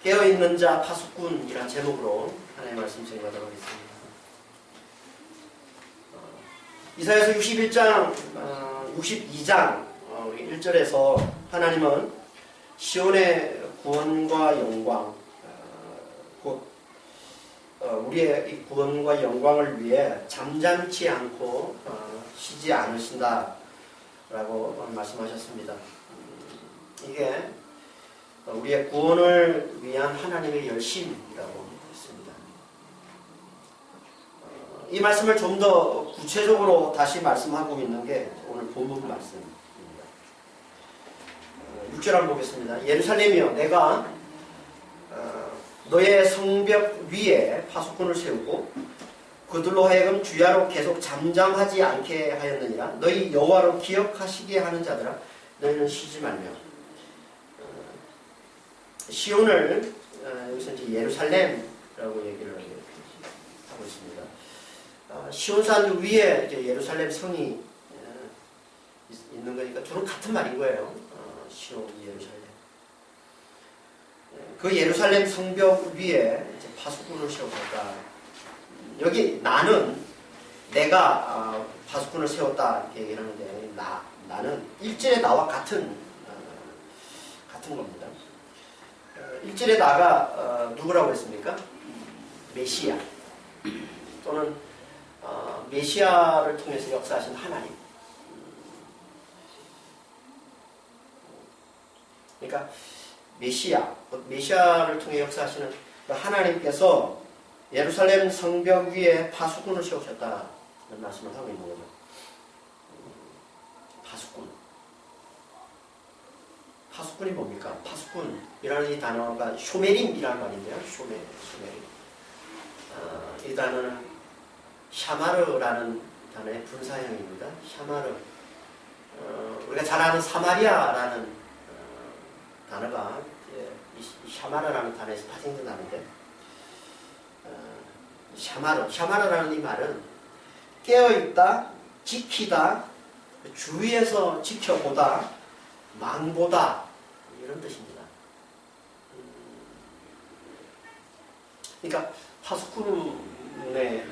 깨어있는 자 파수꾼이라는 제목으로 하나님의 말씀 증거하도록 하겠습니다. 이사야서 61장, 62장 1절에서 하나님은 시온의 구원과 영광, 곧 우리의 이 구원과 영광을 위해 잠잠치 않고 쉬지 않으신다 라고 말씀하셨습니다. 이게 우리의 구원을 위한 하나님의 열심이라고 했습니다. 이 말씀을 좀 더 구체적으로 다시 말씀하고 있는 게 오늘 본문 말씀입니다. 6절 한번 보겠습니다. 예루살렘이여, 내가 너의 성벽 위에 파수꾼을 세우고 그들로 하여금 주야로 계속 잠잠하지 않게 하였느니라. 너희 여호와로 기억하시게 하는 자들아, 너희는 쉬지 말며. 시온을 여기서 이제 예루살렘이라고 얘기를 하고 있습니다. 시온산 위에 이제 예루살렘 성이 있는 거니까 둘은 같은 말인 거예요. 시온, 예루살렘. 그 예루살렘 성벽 위에 이제 파수꾼을 세웠다. 여기 나는 내가 파수꾼을 세웠다 이렇게 얘기를 하는데 나는 일절의 나와 같은 겁니다. 일절의 나가 누구라고 했습니까? 메시아 또는 메시아를 통해서 역사하신 하나님. 그러니까 메시아를 통해 역사하시는 하나님께서 예루살렘 성벽 위에 파수꾼을 세우셨다는 말씀을 하고 있는 거죠. 파수꾼이 뭡니까? 파수꾼이라는 이 단어가 쇼메림이라는 말인데요. 쇼메림. 이 단어는 샤마르라는 단어의 분사형입니다. 샤마르. 우리가 잘 아는 사마리아라는 단어가 이 샤마르라는 단어에서 파생된 단어인데, 샤마르라는 이 말은 깨어있다, 지키다, 주위에서 지켜보다, 망보다 이런 뜻입니다. 그러니까 파수꾼의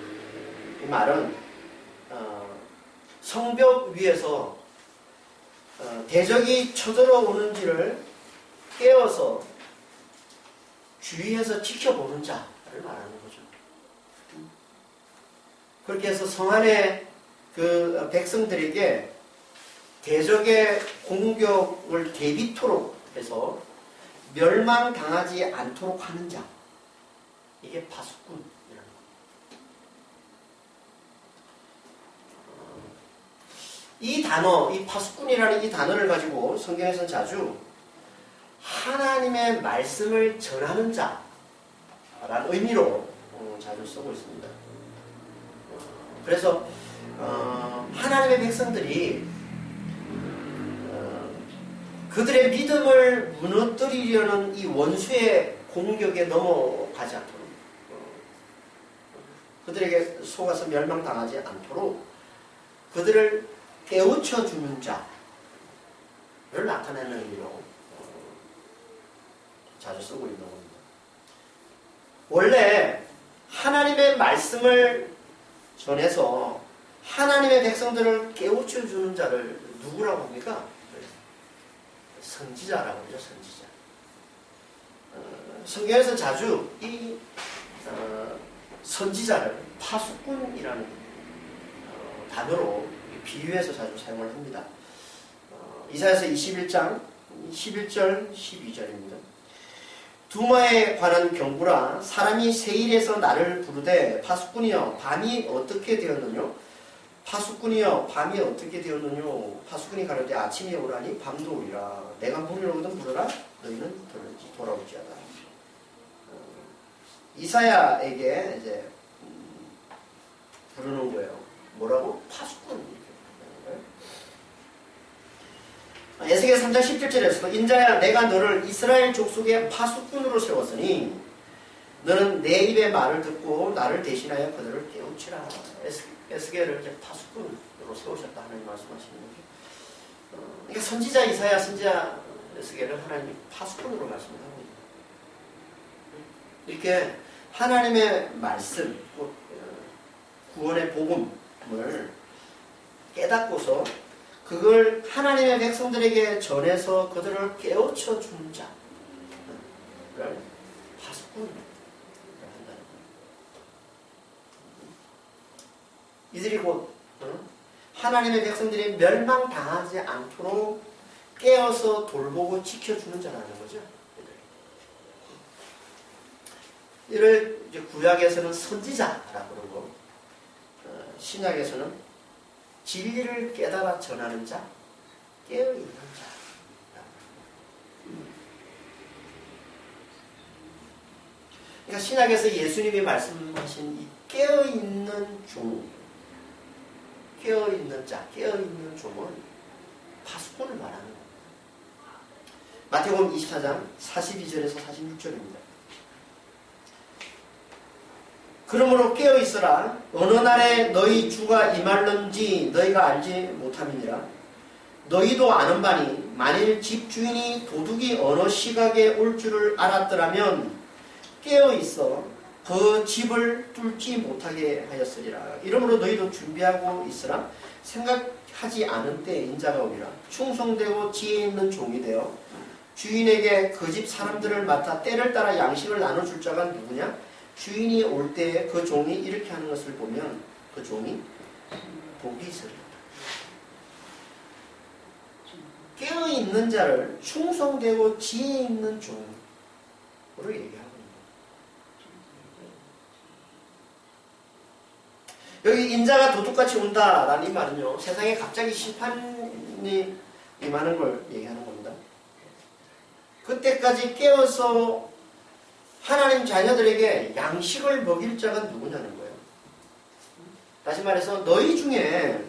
이 말은 성벽 위에서 대적이 쳐들어오는지를 깨어서 주위에서 지켜보는 자를 말하는 거죠. 그렇게 해서 성 안의 그 백성들에게 대적의 공격을 대비토록 해서 멸망당하지 않도록 하는 자, 이게 파수꾼이라는 겁니다. 이 단어, 이 파수꾼이라는 이 단어를 가지고 성경에서는 자주 하나님의 말씀을 전하는 자라는 의미로 자주 쓰고 있습니다. 그래서 하나님의 백성들이 그들의 믿음을 무너뜨리려는 이 원수의 공격에 넘어가지 않도록, 그들에게 속아서 멸망당하지 않도록 그들을 깨우쳐주는 자를 나타내는 의미로 자주 쓰고 있는 겁니다. 원래 하나님의 말씀을 전해서 하나님의 백성들을 깨우쳐주는 자를 누구라고 합니까? 선지자라고 하죠. 선지자. 성경에서 자주 이 선지자를 파수꾼이라는 단어로 비유해서 자주 사용을 합니다. 이사야서 21장 11절 12절입니다. 두마에 관한 경고라. 사람이 세일에서 나를 부르되 파수꾼이여 밤이 어떻게 되었느뇨? 파수꾼이여 밤이 어떻게 되었느뇨? 파수꾼이 가로되 아침이 오라니 밤도 오리라. 내가 부르려거든 부르라. 너희는 돌아올지어다. 이사야에게 이제 부르는 거예요. 뭐라고? 파수꾼. 에스겔 3장 17절에서도 인자야 내가 너를 이스라엘 족속의 파수꾼으로 세웠으니 너는 내 입의 말을 듣고 나를 대신하여 그들을 깨우치라. 에스겔을 이제 파수꾼으로 세우셨다 하는 말씀하시는 거죠. 그러니까 선지자 이사야, 선지자 에스겔을 하나님이 파수꾼으로 말씀하고 있습니다. 이렇게 하나님의 말씀, 구원의 복음을 깨닫고서 그걸 하나님의 백성들에게 전해서 그들을 깨우쳐 주는 자를 파수꾼이라고 한다는 거예요. 이들이 곧 하나님의 백성들이 멸망당하지 않도록 깨어서 돌보고 지켜주는 자라는 거죠. 이를 이제 구약에서는 선지자라고 그러고 신약에서는 진리를 깨달아 전하는 자, 깨어있는 자. 그러니까 신약에서 예수님이 말씀하신 이 깨어있는 종, 깨어있는 자, 깨어있는 종은 파수꾼을 말하는 거예요. 마태복음 24장 42절에서 46절입니다. 그러므로 깨어있으라. 어느 날에 너희 주가 임할런지 너희가 알지 못함이니라. 너희도 아는 바니 만일 집주인이 도둑이 어느 시각에 올 줄을 알았더라면 깨어있어 그 집을 뚫지 못하게 하였으리라. 이러므로 너희도 준비하고 있으라. 생각하지 않은 때 인자가 오리라. 충성되고 지혜 있는 종이 되어 주인에게 그 집 사람들을 맡아 때를 따라 양식을 나눠줄 자가 누구냐? 주인이 올 때에 그 종이 이렇게 하는 것을 보면 그 종이 복이 있으리라. 깨어있는 자를 충성되고 지혜 있는 종으로 얘기하고 있는 거예요. 여기 인자가 도둑같이 온다라는 이 말은요, 세상에 갑자기 심판이 임하는 걸 얘기하는 겁니다. 그때까지 깨어서 하나님 자녀들에게 양식을 먹일 자가 누구냐는 거예요. 다시 말해서 너희 중에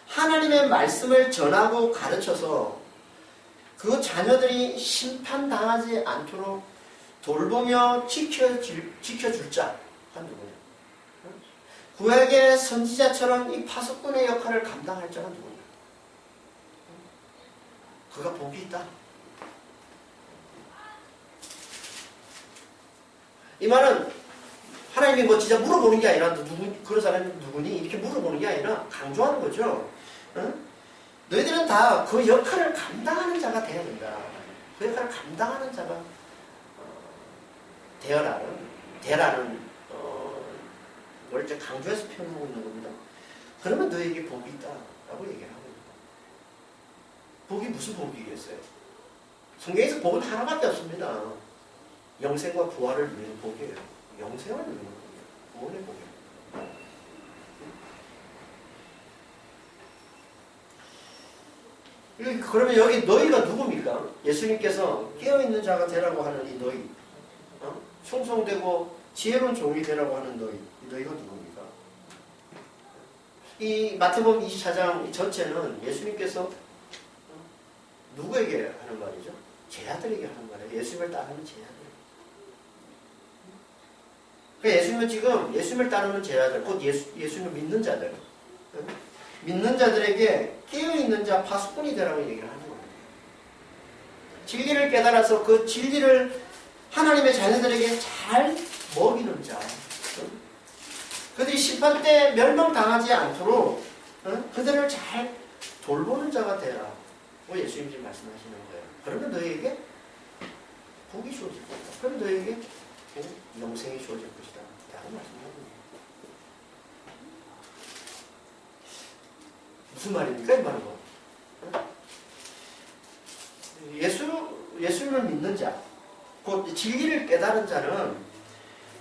하나님의 말씀을 전하고 가르쳐서 그 자녀들이 심판당하지 않도록 돌보며 지켜줄 자가 누구냐. 구약의 선지자처럼 이 파수꾼의 역할을 감당할 자가 누구냐. 그가 복이 있다. 이 말은 하나님이 뭐 진짜 물어보는 게 아니라 그런 사람이 누구니? 이렇게 물어보는 게 아니라 강조하는 거죠. 너희들은 다 그 역할을 감당하는 자가 되어야 된다. 그 역할을 감당하는 자가 되라는 걸 이제 강조해서 표현하고 있는 겁니다. 그러면 너희에게 복이 있다라고 얘기를 하고 있는 거예요. 복이 무슨 복이겠어요? 성경에서 복은 하나밖에 없습니다. 영생과 부활을 누리는 복이에요. 영생을 누리는 복이에요. 구원의 복이에요. 그러면 여기 너희가 누굽니까? 예수님께서 깨어있는 자가 되라고 하는 이 너희, 충성되고 지혜로운 종이 되라고 하는 너희, 이 너희가 누굽니까? 이 마태복음 24장 전체는 예수님께서 누구에게 하는 말이죠? 제자들에게 하는 말이에요. 예수님을 따르는 제자들. 예수님은 지금 예수님을 따르는 제자들, 곧 예수님을 믿는 자들, 믿는 자들에게 깨어있는 자, 파수꾼이 되라고 얘기를 하는 겁니다. 진리를 깨달아서 그 진리를 하나님의 자녀들에게 잘 먹이는 자, 그들이 심판 때 멸망당하지 않도록 그들을 잘 돌보는 자가 되라. 예수님이 말씀하시는 거예요. 그러면 너희에게 복이 주어질 것이다. 그러면 너희에게 영생이 주어질 것이다. 라고 말씀합니다. 무슨 말입니까? 이 말은 예수님을 믿는 자, 곧 진리를 깨달은 자는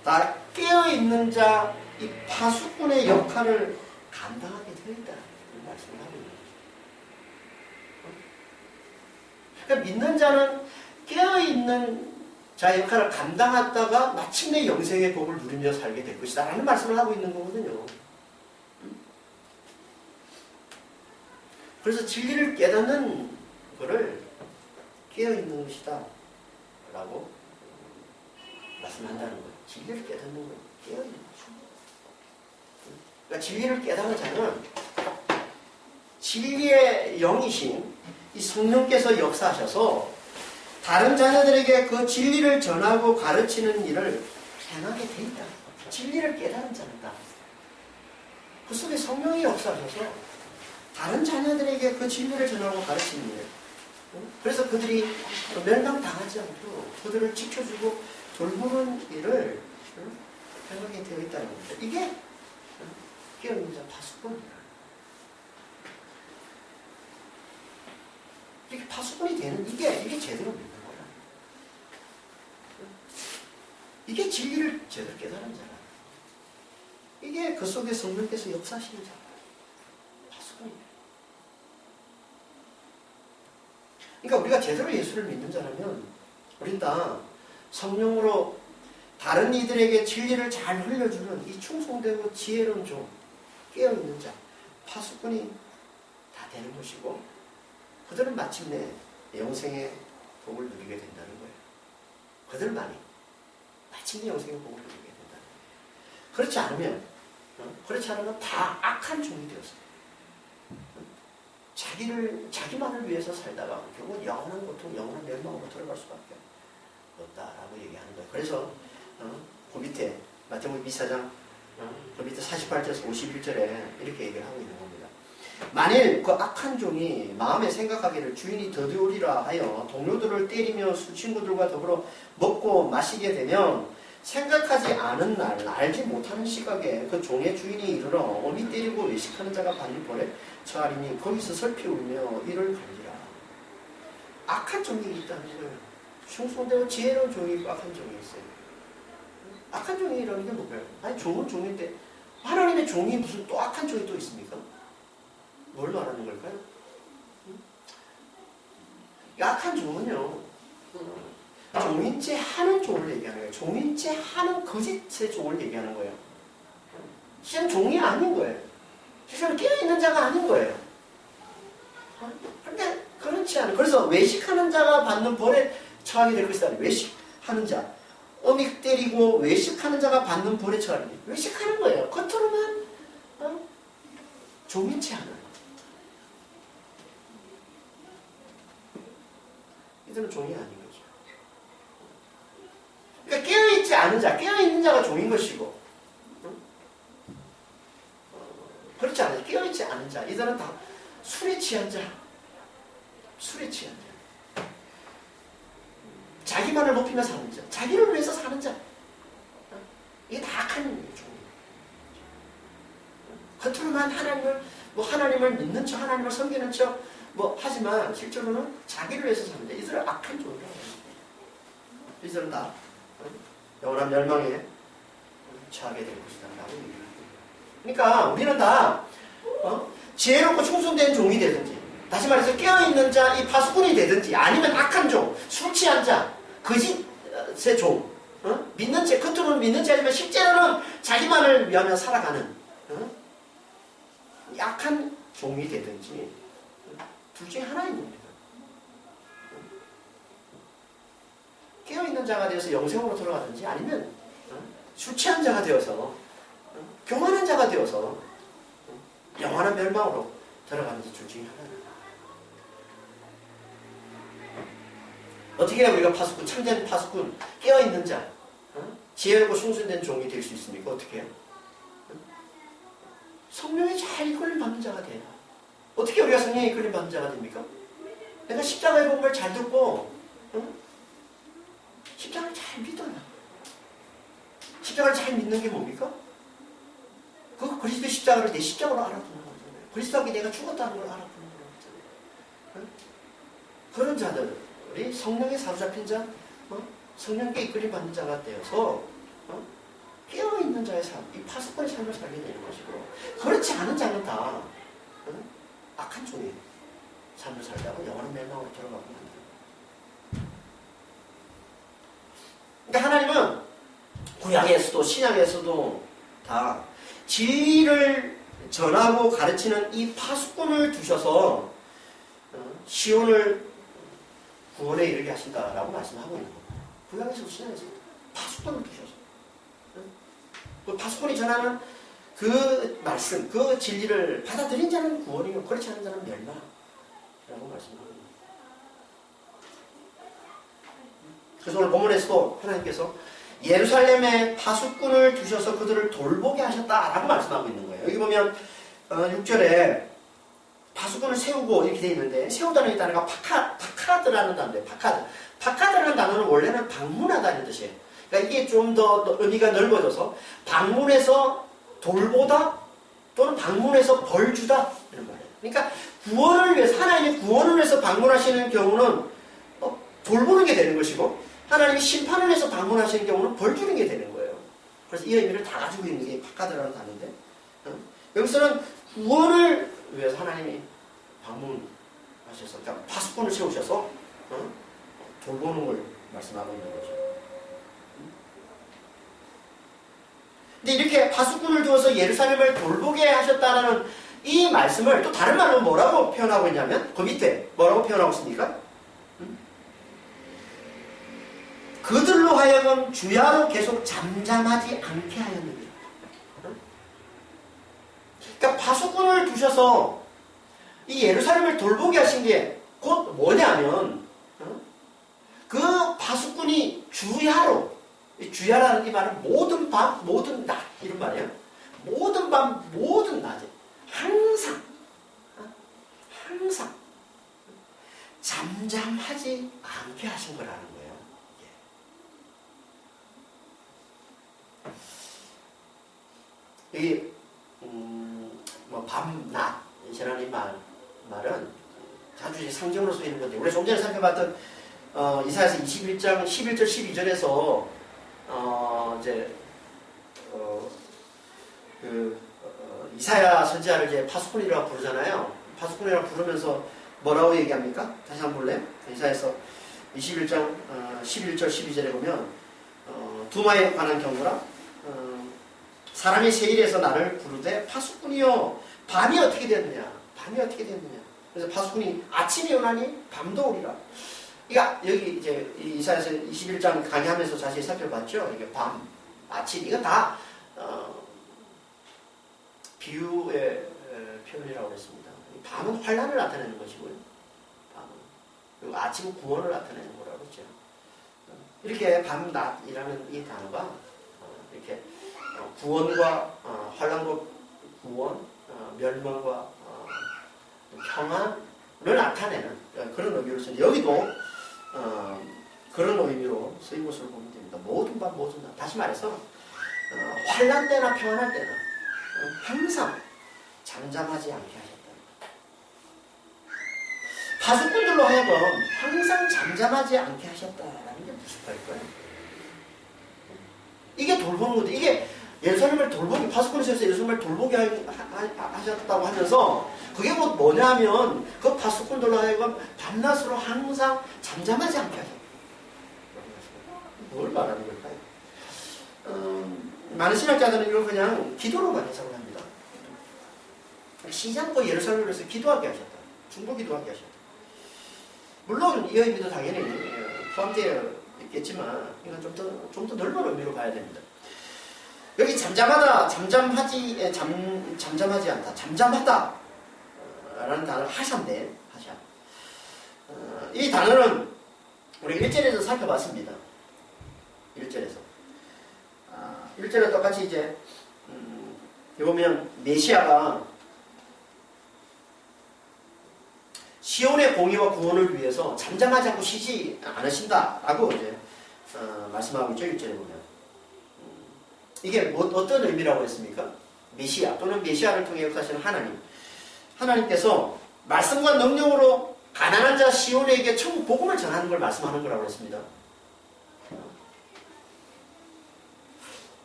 다 깨어있는 자, 이 파수꾼의 역할을 감당하게 되어 있다. 이런 말씀을 하고 있는 거죠. 그러니까 믿는 자는 깨어있는 자의 역할을 감당하다가 마침내 영생의 복을 누리며 살게 될 것이다 라는 말씀을 하고 있는 거거든요. 그래서 진리를 깨닫는 것을 깨어있는 것이다 라고 말씀한다는 거예요. 진리를 깨닫는 건 깨어있는 거죠. 그러니까 진리를 깨닫는 자는 진리의 영이신 이 성령께서 역사하셔서 다른 자녀들에게 그 진리를 전하고 가르치는 일을 행하게 돼 있다. 진리를 깨달은 자는다. 그 속에 성령이 역사하셔서 다른 자녀들에게 그 진리를 전하고 가르치는 일. 그래서 그들이 멸망당하지 않고 그들을 지켜주고 돌보는 일을 행하게 되어 있다는 겁니다. 이게 깨어있는 자 파수꾼이다. 이렇게 파수꾼이 되는 이게 제대로 믿는 거야. 이게 진리를 제대로 깨달은 자라. 이게 그 속에 성령께서 역사하시는 자라. 파수꾼이야. 그러니까 우리가 제대로 예수를 믿는 자라면 우린 다 성령으로 다른 이들에게 진리를 잘 흘려주는 이 충성되고 지혜로운 종, 깨어있는 자, 파수꾼이 다 되는 것이고 그들은 마침내 영생의 복을 누리게 된다는 거예요. 그들만이 마침내 영생의 복을 누리게 된다는 거예요. 그렇지 않으면 다 악한 종이 되었어요. 자기만을 위해서 살다가 결국 영원한 고통, 영원한 멸망으로 들어갈 수밖에 없다라고 얘기하는 거예요. 그래서 그 밑에 마태복음 24장 그 밑에 48절에서 51절에 이렇게 얘기를 하고 있는 겁니다. 만일 그 악한 종이 마음에 생각하기를 주인이 더디오리라 하여 동료들을 때리며 친구들과 더불어 먹고 마시게 되면 생각하지 않은 날, 알지 못하는 시각에 그 종의 주인이 이르러 어미 때리고 외식하는 자가 받는 벌에 처하리니 거기서 슬피 울며 이를 갈리라. 악한 종이 있다는 거예요. 충성되고 지혜로운 종이 있고 악한 종이 있어요. 악한 종이라는 게 뭐예요? 아니 종은 종인데 하나님의 종이 무슨 또 악한 종이 또 있습니까? 뭘 말하는 걸까요? 악한 종은요, 종인체 하는 종을 얘기하는 거예요. 종인체 하는 거짓의 종을 얘기하는 거예요. 실은 종이 아닌 거예요. 실은 깨어있는 자가 아닌 거예요. 그런데 그렇지 않아요. 그래서 외식하는 자가 받는 벌에 처하게 될 것이다. 외식하는 자. 어미 때리고 외식하는 자가 받는 벌에 처하리니. 외식하는 거예요. 겉으로만 종인체 하는. 이들은 종이 아닌 거죠. 그러니까 깨어있지 않은 자, 깨어있는 자가 종인 것이고, 그렇지 않아요. 깨어있지 않은 자, 이들은 다 술에 취한 자, 술에 취한 자, 자기만을 높이며 사는 자, 자기를 위해서 사는 자, 이게 다 악한 종이에요. 겉으로만 하나님을 믿는 척, 하나님을 섬기는 척, 하지만 실제로는 자기를 위해서 사는 자, 이들은 악한 종이라고 합니다. 이들은 다 영원한 멸망에 처하게 될 것이다 라고 얘기합니다. 그러니까 우리는 다 지혜롭고 충성된 종이 되든지, 다시 말해서 깨어있는 자, 이 파수꾼이 되든지, 아니면 악한 종, 술 취한 자, 거짓의 종, 믿는 채, 겉으로는 믿는 채 하지만 실제로는 자기만을 위하며 살아가는 약한 종이 되든지 둘 중에 하나인 겁니다. 깨어있는 자가 되어서 영생으로 돌아가든지, 아니면 술 취한 자가 되어서 교만한 자가 되어서 영원한 멸망으로 들어가는지 둘 중에 하나입니다. 어떻게 해야 우리가 파수꾼, 참된 파수꾼, 깨어있는 자, 지혜롭고 충성된 종이 될 수 있습니까? 어떻게 해요? 성령에 잘 이끌림 받는 자가 돼요. 어떻게 우리가 성령에 이끌림 받는 자가 됩니까? 내가 십자가의 복음을 잘 듣고 십자가를 잘 믿어요. 십자가를 잘 믿는 게 뭡니까? 그 그리스도 십자가를 내 십자가로 알아보는 거잖아요. 그리스도에게 내가 죽었다는 걸 알아보는 거잖아요. 그런 자들이 성령에 사로잡힌 자, 성령께 이끌림 받는 자가 되어서 깨어있는 자의 삶, 이 파수꾼의 삶을 살게 되는 것이고, 그렇지 않은 자는 다 악한 종의 삶을 살다가 영원한 멸망으로 들어가고 합니다. 그러니까 하나님은 구약에서도 신약에서도 다 진리를 전하고 가르치는 이 파수꾼을 두셔서 시온을 구원에 이르게 하신다라고 말씀하고 있는 겁니다. 구약에서도 신약에서도 파수꾼을 두셔서 그 파수꾼이 전하는 그 말씀, 그 진리를 받아들인 자는 구원이고 그렇지 않은 자는 멸망이라고 말씀하고 있습니다. 그래서 오늘 본문에서도 하나님께서 예루살렘에 파수꾼을 두셔서 그들을 돌보게 하셨다라고 말씀하고 있는 거예요. 여기 보면 6절에 파수꾼을 세우고 이렇게 되어 있는데, 세우다는 이 단어가 파카드라는 단어예요. 파카드라는 단어는 원래는 방문하다는 뜻이에요. 그러니까 이게 좀 더 의미가 넓어져서 방문해서 돌보다 또는 방문해서 벌 주다 이런 말이에요. 그러니까 구원을 위해서, 하나님의 구원을 위해서 방문하시는 경우는 돌보는 게 되는 것이고, 하나님이 심판을 해서 방문하시는 경우는 벌 주는 게 되는 거예요. 그래서 이 의미를 다 가지고 있는 게 파카드라는 단어인데, 여기서는 구원을 위해서 하나님이 방문하셔서, 그러니까 파수꾼을 세우셔서 돌보는 걸 말씀하고 있는 거죠. 근데 이렇게 파수꾼을 두어서 예루살렘을 돌보게 하셨다는 이 말씀을 또 다른 말로 뭐라고 표현하고 있냐면, 그 밑에 뭐라고 표현하고 있습니까? 그들로 하여금 주야로 계속 잠잠하지 않게 하였느니라. 그러니까 파수꾼을 두셔서 이 예루살렘을 돌보게 하신 게 곧 뭐냐면, 그 파수꾼이 주야로, 주야라는 이 말은 모든 밤, 모든 낮 이런 말이에요. 모든 밤, 모든 낮에 항상 잠잠하지 않게 하신 거라는 거예요. 여기 뭐 밤, 낮 이라는 이 말은 자주 상징으로 쓰이는 건데, 우리 좀 전에 살펴봤던 이사야서 21장 11절 12절에서 이사야 선지자를 이제 파수꾼이라고 부르잖아요. 파수꾼이라고 부르면서 뭐라고 얘기합니까? 다시 한번 볼래요? 이사야서 21장 11절 12절에 보면 두마에 관한 경고라. 사람이 세일에서 나를 부르되 파수꾼이여 밤이 어떻게 됐느냐? 밤이 어떻게 됐느냐? 그래서 파수꾼이 아침이 오나니 밤도 오리라. 그러니까 여기 이제 이사야서 21장 강의하면서 자세히 살펴봤죠. 이게 밤, 아침, 이건 다 비유의 표현이라고 했습니다. 밤은 환란을 나타내는 것이고요. 밤은. 그리고 아침은 구원을 나타내는 거라고 했죠. 이렇게 밤, 낮이라는 이 단어가 이렇게 구원과 환란과 구원, 멸망과 평안을 나타내는 그런 의미로 쓰는데, 여기도 그런 의미로 쓰인 것으로 보면 됩니다. 모든 밤, 모든 낮. 다시 말해서 환란 때나 평안할 때나 항상 잠잠하지 않게 하셨다. 파수꾼들로 하여금 항상 잠잠하지 않게 하셨다라는 게 무슨 말일까요? 이게 돌보는 건데, 이게 예루살렘을 돌보기, 파수꾼에서 예루살렘을 돌보게 하셨다고 하면서, 그게 뭐냐면 그 파수꾼들로 하여금 밤낮으로 항상 잠잠하지 않게 하셨다. 뭘 말하는 걸까요? 많은 신학자들은 이걸 그냥 기도로만 해석을 합니다. 쉬지 않고 예루살렘을 위해서 기도하게 하셨다. 중보 기도하게 하셨다. 물론 이 의미도 당연히 포함되어 있겠지만, 이건 좀 더 넓은 의미로 봐야 됩니다. 여기 잠잠하다, 잠잠하지 않다, 잠잠하다 라는 단어를 하샤인데, 하샤. 이 단어는 우리 1절에서 살펴봤습니다. 1절에서. 1절에 똑같이 이제, 여기 보면 메시아가 시온의 공의와 구원을 위해서 잠잠하지 않고 쉬지 않으신다라고 이제 말씀하고 있죠. 1절에 보면. 이게 어떤 의미라고 했습니까? 메시아 또는 메시아를 통해 역사하시는 하나님께서 말씀과 능력으로 가난한 자 시온에게 천국 복음을 전하는 걸 말씀하는 거라고 했습니다.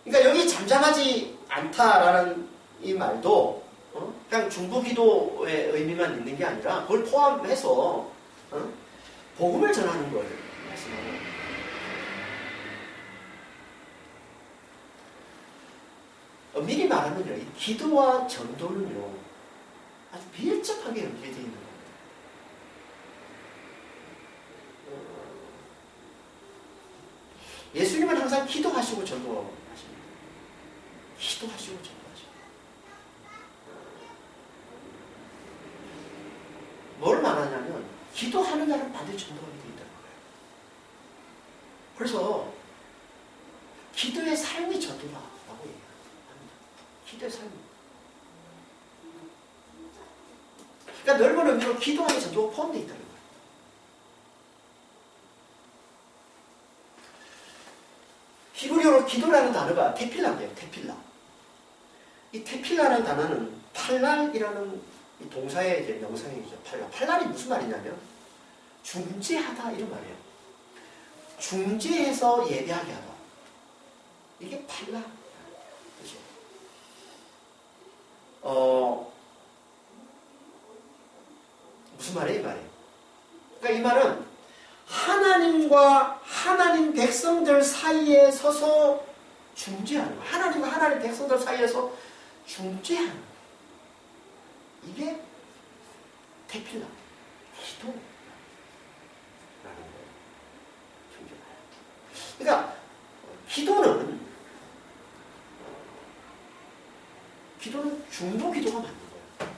그러니까 여기 잠잠하지 않다라는 이 말도 그냥 중보기도의 의미만 있는 게 아니라 그걸 포함해서 복음을 전하는 걸 말씀하는 거예요. 미리 말하면요, 이 기도와 전도는요 아주 밀접하게 연결되어 있는 겁니다. 예수님은 항상 기도하시고 전도하십니다. 기도하시고 전도하십니다. 뭘 말하냐면 기도하는 자는 반드시 전도하게 되어 있다는 그래서 기도의 삶이 전도라고 얘기합니다. 기도의 삶이. 그러니까 넓은 의미로 기도 안에 전도가 포함되어 있다는 거예요. 히브리어로 기도라는 단어가 테필라예요. 테필라. 이 테필라라는 단어는 팔랄이라는 이 동사의 이제 명사형이죠. 팔랄. 팔랄이 무슨 말이냐면 중재하다 이런 말이에요. 중재해서 예배하게 하다. 이게 팔랄. 그렇죠? 무슨 말이에요, 이 말이에요? 그러니까 이 말은 하나님과 하나님 백성들 사이에 서서 중재하는 거예요. 하나님과 하나님 백성들 사이에서 중재하는 거예요. 이게 테필라, 기도라는 거예요. 중재하는. 그러니까 기도는 중보 기도가 맞는 거예요.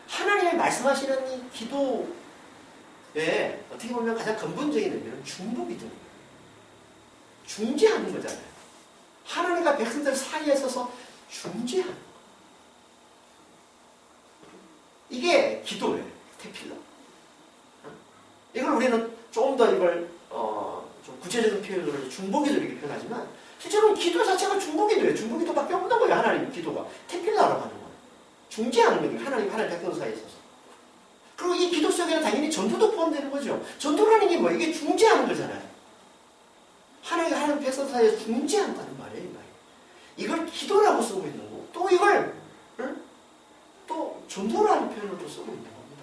하나님이 말씀하시는 이 기도에 어떻게 보면 가장 근본적인 의미는 중보 기도입니다. 중재하는 거잖아요. 하나님과 백성들 사이에 서서 중재하는 거. 이게 기도예요. 테필라. 이걸 우리는 조금 더 이걸 좀 구체적인 표현으로 중보기도 이렇게 표현하지만 실제로는 기도 자체가 중보기도예요. 중보기도밖에 없는 거예요. 하나님 기도가. 테필라라고 하는 거예요. 중재하는 거예요. 하나님 백성 사이에 있어서. 그리고 이 기도 속에는 당연히 전도도 포함되는 거죠. 전도라는 게 뭐예요? 이게 중재하는 거잖아요. 하나님과 하나님 백성 사이에서 중재한다는 말이에요. 이 말이에요. 이걸 기도라고 쓰고 있는 거고 또 이걸 또 전도라는 표현을 또 쓰고 있는 겁니다.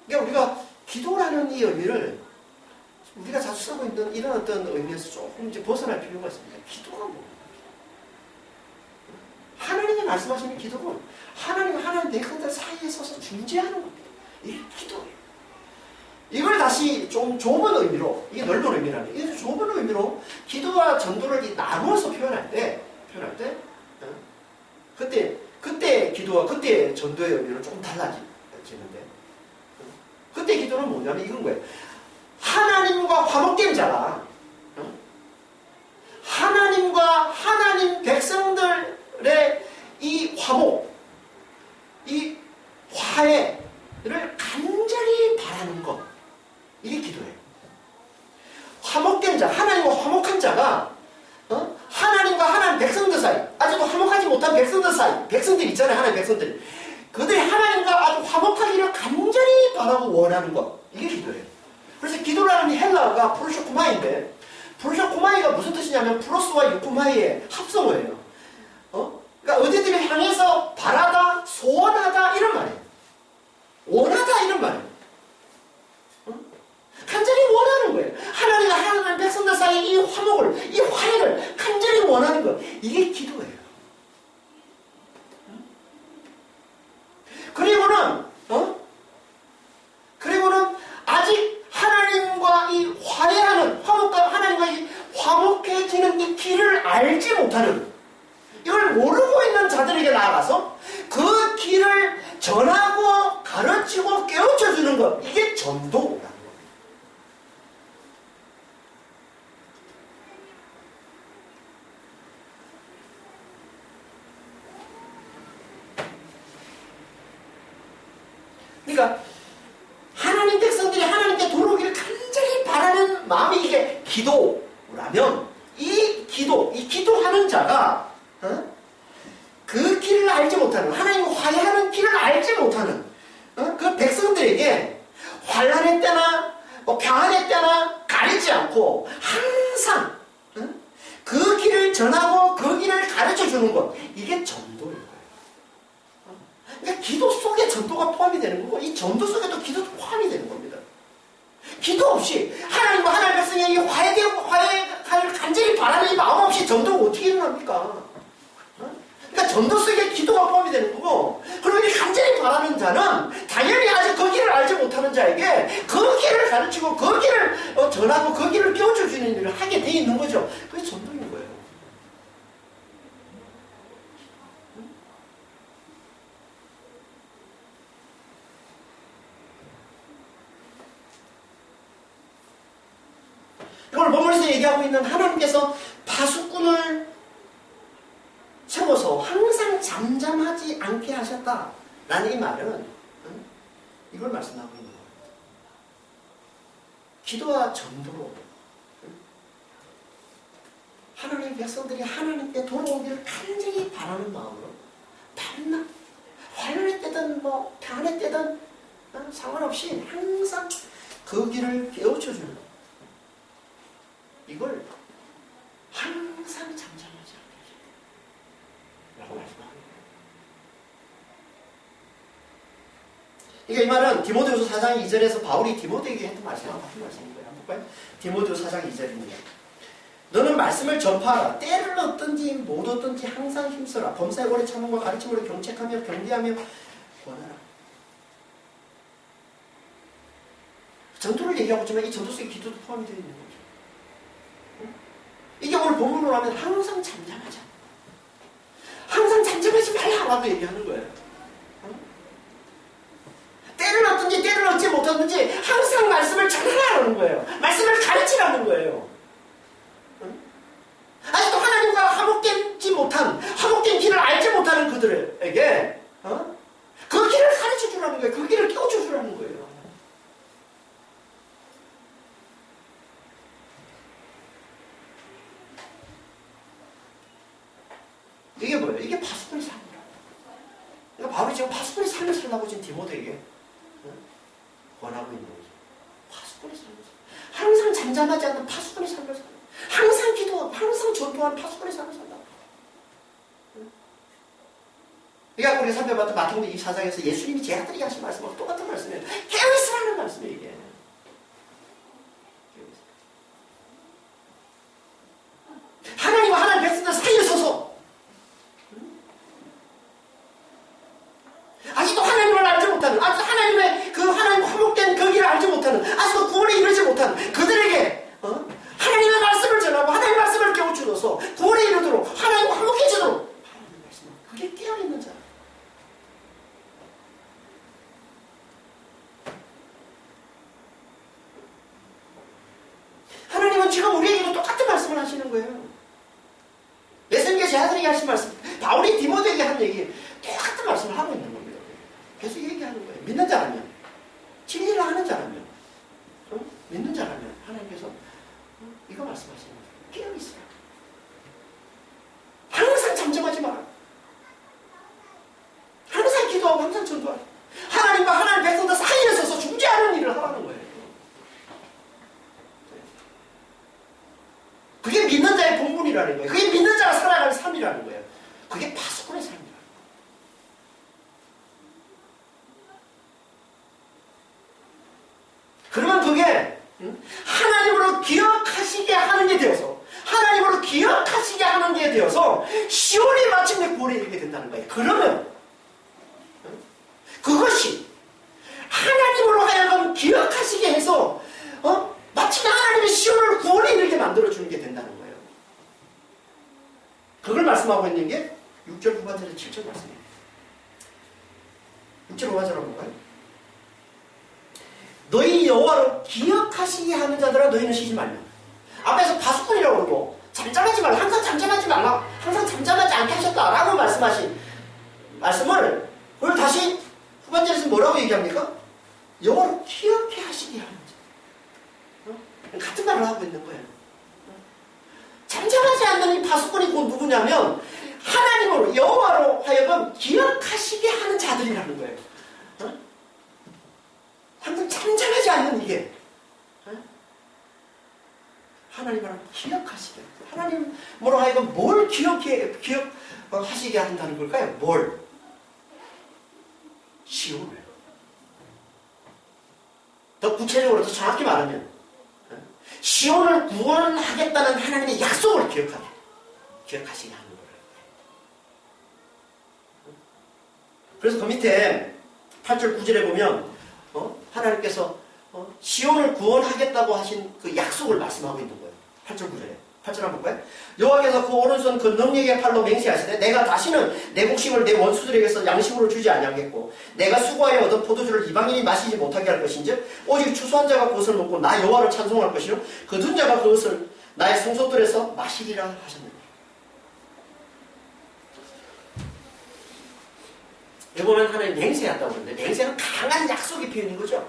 그러니까 우리가 기도라는 이 의미를 우리가 자주 쓰고 있는 이런 어떤 의미에서 조금 이제 벗어날 필요가 있습니다. 기도가 뭐예요? 하나님이 말씀하시는 기도는 하나님과 하나님 백성들 사이에 서서 중재하는 겁니다. 이게 기도예요. 이걸 다시 좀 좁은 의미로, 이게 넓은 의미라는, 이 좁은 의미로 기도와 전도를 나누어서 표현할 때, 그때 기도와 그때 전도의 의미는 조금 달라지는데, 그때 기도는 뭐냐면 이건 거예요. 하나님과 화목된 자가, 하나님과 하나님 백성들의 이 화목, 이 화해를 간절히 바라는 것. 이게 기도예요. 화목된 자, 하나님과 화목한 자가 하나님과 하나님 백성들 사이, 아직도 화목하지 못한 백성들 사이, 백성들 있잖아요. 하나님 백성들. 그들이 하나님과 아주 화목하기를 간절히 바라고 원하는 것. 이게 기도예요. 그래서 기도라는 헬라어가 프로쇼코마이인데, 프로쇼코마이가 무슨 뜻이냐면 프로스와 유코마이의 합성어예요. 그러니까 어디들을 향해서 바라다, 소원하다 이런 말이에요. 원하다 이런 말이에요. 간절히 원하는 거예요. 하나님과 하나님 백성들 사이 이 화목을, 이 화해를 간절히 원하는 것. 이게 기도예요. 그리고는 아직 하나님과 이 화해하는, 하나님과 이 화목해지는 이 길을 알지 못하는, 이걸 모르고 있는 자들에게 나아가서 그 길을 전하고 가르치고 깨우쳐 주는 것. 이게 전도라는 겁니다. 그러니까 하나님 백성들이 하나님께 돌아오기를 간절히 바라는 마음이 이게 기도라면 이 기도하는 자가 그 길을 알지 못하는, 하나님과 화해하는 길을 알지 못하는 그 백성들에게 환난의 때나 평안의 때나 가리지 않고 항상 그 길을 전하고 그 길을 가르쳐 주는 것. 이게 전도인 거예요. 그러니까 기도 속에 전도가 포함이 되는 거고 이 전도 속에도 기도도 포함이 되는 겁니다. 기도 없이 하나님과 하나님 백성의 이 화해를 간절히 바라는 이 마음 없이 전도가 어떻게 일어납니까? 그러니까 전도 속에 기도가 포함이 되는 거고, 그리고 이 간절히 바라는 자는 당연히 아직 그 길을 알지 못하는 자에게 그 길을 가르치고 그 길을 전하고 그 길을 깨워줘 주는 일을 하게 돼 있는 거죠. 그게 전도인 거예요. 오늘 본문에서 얘기하고 있는 하나님께서 파수꾼을 세워서 항상 잠잠하지 않게 하셨다라는 이 말은 이걸 말씀하고 있는 거예요. 기도와 전도로 하나님의 백성들이 하나님께 돌아오기를 간절히 바라는 마음으로 밤낮 환란의 때든 뭐 평안의 때든 상관없이 항상 그 길을 깨우쳐주는 이걸 항상 잠잠하지 않게 라고 말씀합니다. 그러니까 이 말은 디모데후서 4장 2절에서 바울이 디모데에게 했던 말씀과 같은 말씀인 거예요. 한번 볼까요? 디모데후서 4장 2절입니다. 너는 말씀을 전파하라. 때를 얻든지 못 얻든지 항상 힘써라. 범사의 오래 참음과 가르침으로 경책하며 경계하며 권하라. 전도를 얘기하고 있지만 이 전도 속에 기도도 포함이 되어 있는 거죠. 이게 오늘 본문으로 하면 항상 잠잠하자. 항상 잠잠하지 말라라고 얘기하는 거예요. 때를 얻든지 때를 얻지 못하든지 항상 말씀을 전하라는 거예요. 말씀을 가르치라는 거예요. 아직도 하나님과 화목되지 못한, 화목된 길을 알지 못하는 그들에게 그 길을 가르쳐 주라는 거예요. 그 길을 깨워줘 주라는 거예요. 이게 뭐예요? 이게 파수꾼의 삶이라고. 그러니까 바울이 지금 파수꾼의 삶을 살라고 지금 디모데에게 권하고 있는 거죠. 파수꾼의 삶을 살라. 항상 잠잠하지 않는 파수꾼의 삶을 살라. 항상 기도하고 항상 전도하는 파수꾼의 삶을 산다. 그러니까 우리가 살펴봤던 마태복음 24장에서 예수님이 제자들에게 하신 말씀하고 똑같은 말씀이에요. 깨어있으라는 말씀이에요. 이게. 하나님과 하나님 백성들 사이에 서서 아직도 하나님을 알지 못하는, 아직도 하나님의 그 하나님 화목된 그 길을 알지 못하는, 아직도 구원에 이르지 못하는 그들에게 하나님의 말씀을 전하고 하나님의 말씀을 깨워주어서 구원에 이르도록 하나님과 화목해지도록 하나님의 말씀을 그게 깨어있는 자. 하나님은 지금 우리에게도 똑같은 말씀을 하시는 거예요. 예수님께 제자들에게 하신 말씀, 바울이 디모데에게 한 얘기 똑같은 말씀을 하고 있는 겁니다. 계속 얘기하는 거예요. 믿는 자라면, 진리를 하는 자라면, 믿는 자라면 하나님께서 이거 말씀하시는 거예요. 깨어있으라. 항상 잠잠하지 마라. 항상 기도하고 항상 전도하라. 하나님과 하나님 백성들 사이에 서서 중재하는 일을 하라는 거예요. 그게 믿는 자의 본분이라는 거예요. 그게 믿는 자가 살아가는 삶이라는 거예요. 그게 파수꾼의 삶이라는 거예요. 그러면 그게 하나님으로 기억하시게 하는 게 되어서, 하나님으로 기억하시게 하는 게 되어서 시온이 마침내 구원에 이르게 된다는 거예요. 그러면 그것이 하나님으로 하여금 기억하시게 해서 마침내 하나님의 시온을 구원에 이르게 만들어주는 게 된다는 거예요. 그걸 말씀하고 있는 게 6절 후반절에 7절 말씀이에요. 6절 후반절 한번 볼까요? 너희 여호와를 기억하시게 하는 자들아 너희는 쉬지 말라. 앞에서 파수꾼이라고 그러고 잠잠하지 말라. 항상 잠잠하지 말라. 항상 잠잠하지 않게 하셨다라고 말씀하신 말씀을 오늘 다시 후반절에서 뭐라고 얘기합니까? 여호와를 기억해 하시게 하는 자. 같은 말을 하고 있는 거예요. 잠잠하지 않는 이 파수꾼이 곧 누구냐면 하나님으로 여호와로 하여금 기억하시게 하는 자들이라는 거예요. 항상 잠잠하지 않는 이게 하나님을 기억하시게, 하나님으로 하여금 뭘 기억하시게 한다는 걸까요? 뭘? 시온을. 더 구체적으로 더 정확히 말하면 시온을 구원하겠다는 하나님의 약속을 기억하시게 하는 거예요. 그래서 그 밑에 8절 9절에 보면 하나님께서 시온을 구원하겠다고 하신 그 약속을 말씀하고 있는 거예요. 8절 9절에. 8절 한번 볼까요? 여호와께서 그 오른손 그 능력의 팔로 맹세하시되 내가 다시는 내 곡식을 내 원수들에게서 양식으로 주지 아니하겠고 내가 수고하여 얻은 포도주를 이방인이 마시지 못하게 할 것인즉 오직 추수한 자가 그것을 먹고 나 여호와를 찬송할 것이요 거둔 자가 그것을 나의 성소들에서 마시리라 하셨느니라. 여기 보면 하나님 맹세한다고 그러는데 맹세는 강한 약속의 표현인 거죠.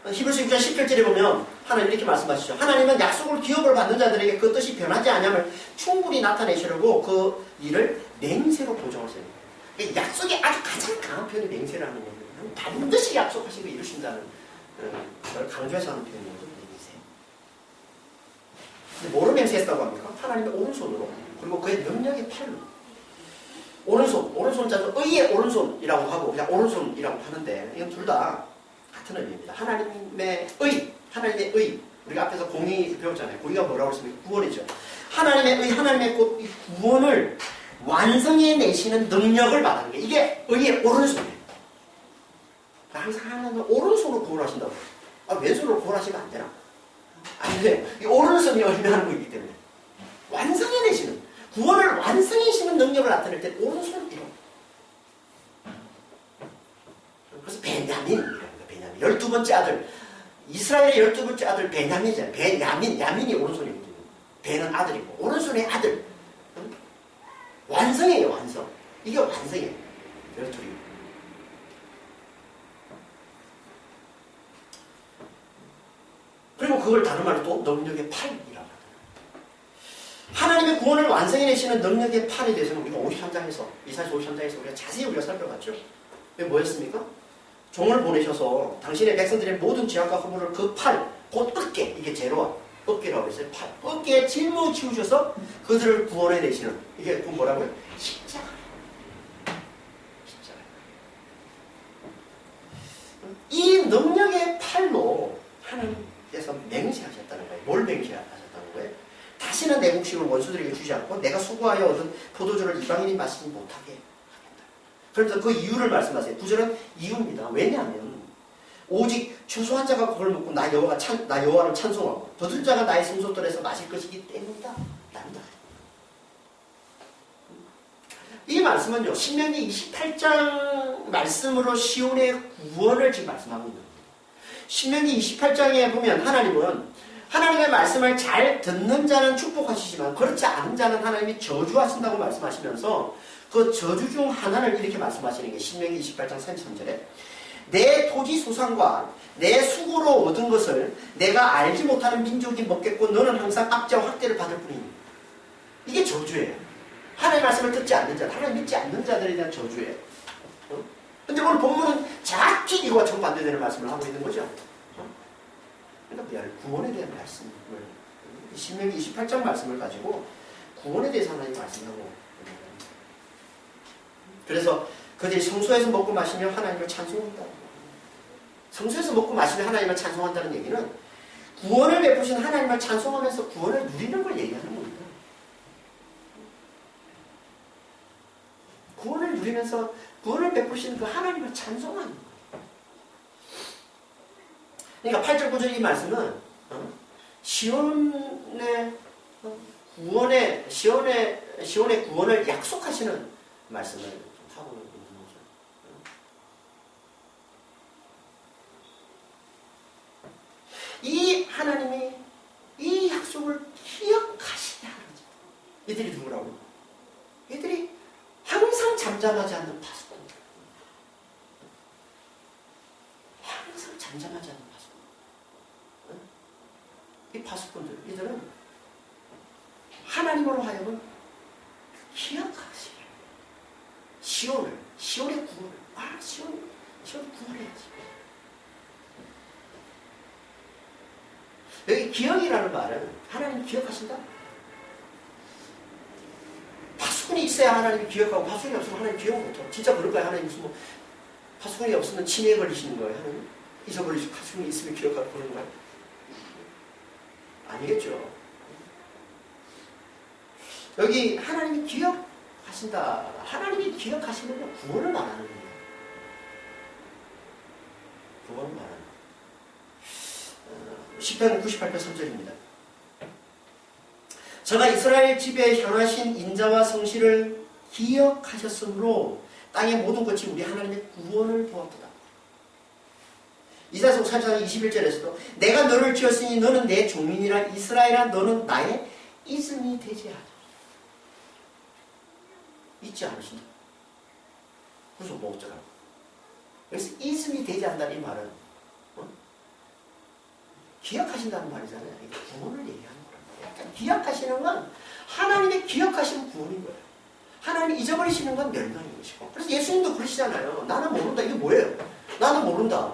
히브리서 6장 10절에 보면 하나님 이렇게 말씀하시죠. 하나님은 약속을 기업을 받는 자들에게 그 뜻이 변하지 않음을 충분히 나타내시려고 그 일을 맹세로 보정하세요. 약속이 아주 가장 강한 표현이 맹세라는 겁니다. 반드시 약속하신 거 이루신다는 걸 강조해서 하는 표현인 거죠. 맹세. 근데 뭐로 맹세했다고 합니까? 하나님의 오른손으로 그리고 그의 능력의 팔로. 오른손 자도 의의 오른손이라고 하고 그냥 오른손이라고 하는데 이건 둘 다 같은 의미입니다. 하나님의 의. 우리가 앞에서 공의 배웠잖아요. 공의가 뭐라고 했습니까? 구원이죠. 하나님의 의, 하나님의 이 구원을 완성해내시는 능력을 말하는 게 이게 의의 오른손이에요. 항상 하나님은 오른손으로 구원하신다고. 왼손으로 구원하시면 안 되나? 안 돼. 이 오른손이 의미하는 거이기 때문에. 완성해내시는, 구원을 완성해내시는 능력을 나타낼 때 오른손이로. 그래서 베냐민이랍니다. 베냐민. 12번째 아들. 이스라엘의 12번째 아들 베냐민이잖아요. 야민이 오른손이거든요. 베는 아들이고, 오른손의 아들. 완성이에요, 완성. 이게 완성이에요. 12이. 그리고 그걸 다른 말로 또 능력의 팔이라고 합니다. 하나님의 구원을 완성해내시는 능력의 팔에 대해서는 우리가 53장에서, 이사야서 53장에서 우리가 자세히 살펴봤죠. 왜 뭐였습니까? 종을 보내셔서 당신의 백성들의 모든 죄악과 허물을 그 팔, 곧 어깨, 이게 제로와 어깨라고 했어요. 팔, 어깨에 짊어지우셔서 그들을 구원해내시는, 이게 그 뭐라고요? 십자가. 이 능력의 팔로 하나님께서 맹세하셨다는 거예요. 뭘 맹세하셨다는 거예요? 다시는 내 곡식을 원수들에게 주지 않고 내가 수고하여 얻은 포도주를 이방인이 마시지 못하게 하겠다. 그래서 그 이유를 말씀하세요. 9절은 이유입니다. 왜냐하면 오직 추수한 자가 그걸 먹고 나 여호와를 찬송하고 거둔 자가 나의 성소들에서 마실 것이기 때문이다. 난다. 이 말씀은요, 신명기 28장 말씀으로 시온의 구원을 지금 말씀하고 있는 거예요. 신명기 28장에 보면 하나님은 하나님의 말씀을 잘 듣는 자는 축복하시지만 그렇지 않은 자는 하나님이 저주하신다고 말씀하시면서 그 저주 중 하나를 이렇게 말씀하시는 게 신명기 28장 33절에 내 토지 소산과 내 수고로 얻은 것을 내가 알지 못하는 민족이 먹겠고 너는 항상 압제와 학대를 받을 뿐이니. 이게 저주예요. 하나님의 말씀을 듣지 않는 자, 하나님 믿지 않는 자들에 대한 저주예요. 근데 오늘 본문은 정확히 이거와 정반대되는 말씀을 하고 있는 거죠. 그러니까 구원에 대한 말씀을, 신명기 28장 말씀을 가지고 구원에 대해서 하나님 말씀하고, 그래서 그들이 성소에서 먹고 마시며 하나님을 찬송한다. 성소에서 먹고 마시며 하나님을 찬송한다는 얘기는 구원을 베푸신 하나님을 찬송하면서 구원을 누리는 걸 얘기하는 겁니다. 구원을 누리면서 구원을 베푸시는 그 하나님을 찬송하는 거예요. 그러니까 8절 9절 이 말씀은 시온의 구원을 약속하시는 말씀을 하고 있는 거죠. 이 하나님이 이 약속을 기억하시냐 그러죠. 이들이 누구라고? 이들이 항상 잠잠하지 않는 파수꾼들. 항상 잠잠하지 않는 파수꾼들. 이 파수꾼들, 이들은 하나님으로 하여금 기억하시게. 시온의 구원을. 시온이 구원해야지. 여기 기억이라는 말은 하나님 기억하신다? 파수꾼이 있어야 하나님이 기억하고 파수꾼이 없으면 하나님 기억 못하고. 진짜 그럴까요? 하나님 무슨 파수꾼이 없으면 치매에 걸리시는 거예요? 하나님? 잊어버리시고 파수꾼이 있으면 기억하고 그러는 거예요? 아니겠죠. 여기 하나님이 기억하신다. 하나님이 기억하시는 건 구원을 말하는 거예요. 구원을 말하는 거예요. 시편 98편 3절입니다. 저가 이스라엘 집에 향하신 인자와 성실을 기억하셨으므로 땅의 모든 것이 우리 하나님의 구원을 보았도다. 이사야서 34장 21절에서도 내가 너를 지었으니 너는 내 종민이라 이스라엘아 너는 나의 이름이 되지 않아. 잊지 않으신다. 그래서 뭐 어쩌라고. 여기서 이름이 되지 않는다는 이 말은 기억하신다는 말이잖아요. 구원을 얘기하는 거란 말이에요. 기억하시는 건 하나님의 기억하시는 구원인 거예요. 하나님 잊어버리시는 건 멸망인 것이고. 그래서 예수님도 그러시잖아요. 나는 모른다. 이게 뭐예요? 나는 모른다.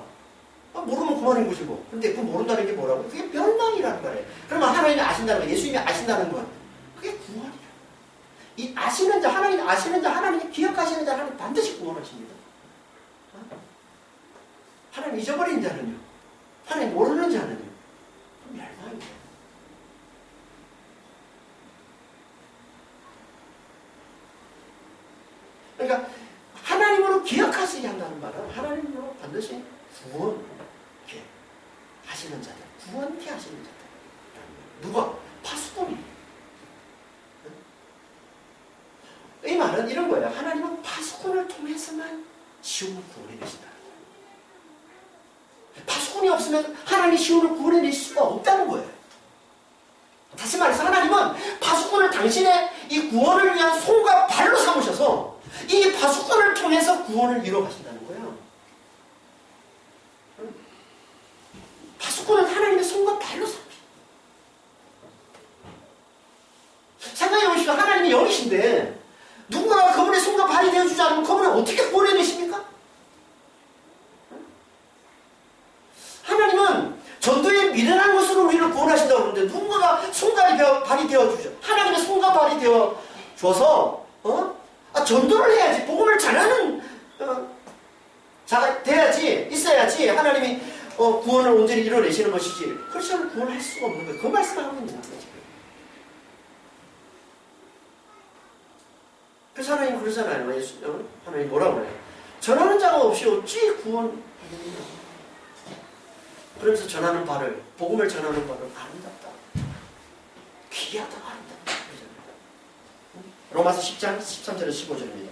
모르면 그만인 것이 뭐. 근데 그 모른다는 게 뭐라고? 그게 멸망이라는 거예요. 그러면 하나님이 아신다는 거, 예수님이 아신다는 건 그게 구원이에요. 이 아시는 자, 하나님 아시는 자, 하나님이 기억하시는 자, 하나님 반드시 구원하십니다. 하나님 잊어버린 자는요. 하나님 모르는 자는요. 멸망이에요. 그러니까 하나님으로 기억하시게 한다는 말은 하나님으로 반드시 구원케 하시는 자들, 구원케 하시는 자들. 누가? 파수꾼이. 이 말은 이런 거예요. 하나님은 파수꾼을 통해서만 시온을 구원해내신다. 파수꾼이 없으면 하나님이 시온을 구원해낼 수가 없다는 거예요. 다시 말해서 하나님은 파수꾼을 당신의 이 구원을 위한 손과 발로 삼으셔서 이 파수꾼을 통해서 구원을 이루어가신다는 거예요. 파수꾼은 하나님의 손과 발로 삼으셔. 생각해 보십시오. 하나님이 영이신데 누군가 그분의 손과 발이 되어주지 않으면 그분을 어떻게 구원해내십니까? 하나님은 전도에 미련한 것으로 우리를 구원하신다고 그러는데 누군가가 손과 발이 되어주죠. 하나님의 손과 발이 되어줘서 전도를 해야지. 복음을 전하는 자가 돼야지, 있어야지 하나님이 구원을 온전히 이뤄내시는 것이지. 그렇지 않으면 구원할 수가 없는 거예요. 그 말씀을 하고 있는 거예요. 그래서 하나님 그러잖아요. 하나님 뭐라고 그래요? 전하는 자가 없이 어찌 구원하느냐. 그러면서 전하는 바를, 복음을 전하는 바를 아름답다, 귀하다, 아름답다. 로마서 10장 13절에서 15절입니다.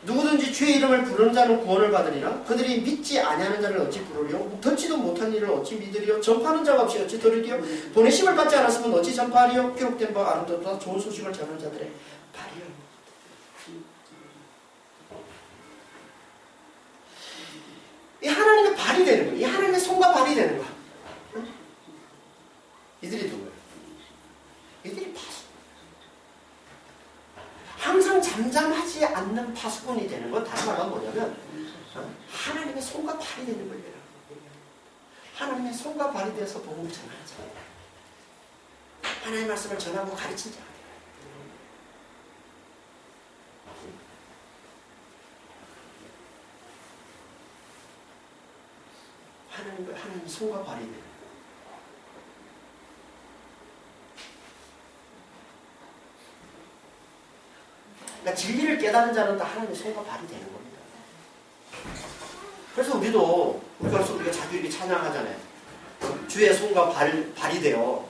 누구든지 주의 이름을 부르는 자는 구원을 받으리라. 그들이 믿지 아니하는 자를 어찌 부르리요? 듣지도 못한 일을 어찌 믿으리요? 전파하는 자가 없이 어찌 들으리요? 보내심을 받지 않았으면 어찌 전파하리요? 기록된 바 아름답다 좋은 소식을 전하는 자들의 발이요. 이 하나님의 발이 되는 거예요. 이 하나님의 손과 발이 되는 거야. 이들이 누구예요? 이들이 파수꾼. 항상 잠잠하지 않는 파수꾼이 되는 건 다른 말로 뭐냐면 하나님의 손과 발이 되는 거예요. 하나님의 손과 발이 돼서 복음을 전하는 자예요. 하나님의 말씀을 전하고 가르친 자가 돼요. 하나님 손과 발이 돼요. 그러니까 진리를 깨닫는 자는 다 하나님의 손과 발이 되는 겁니다. 그래서 우리가 자주 이렇게 찬양하잖아요. 주의 손과 발이 되어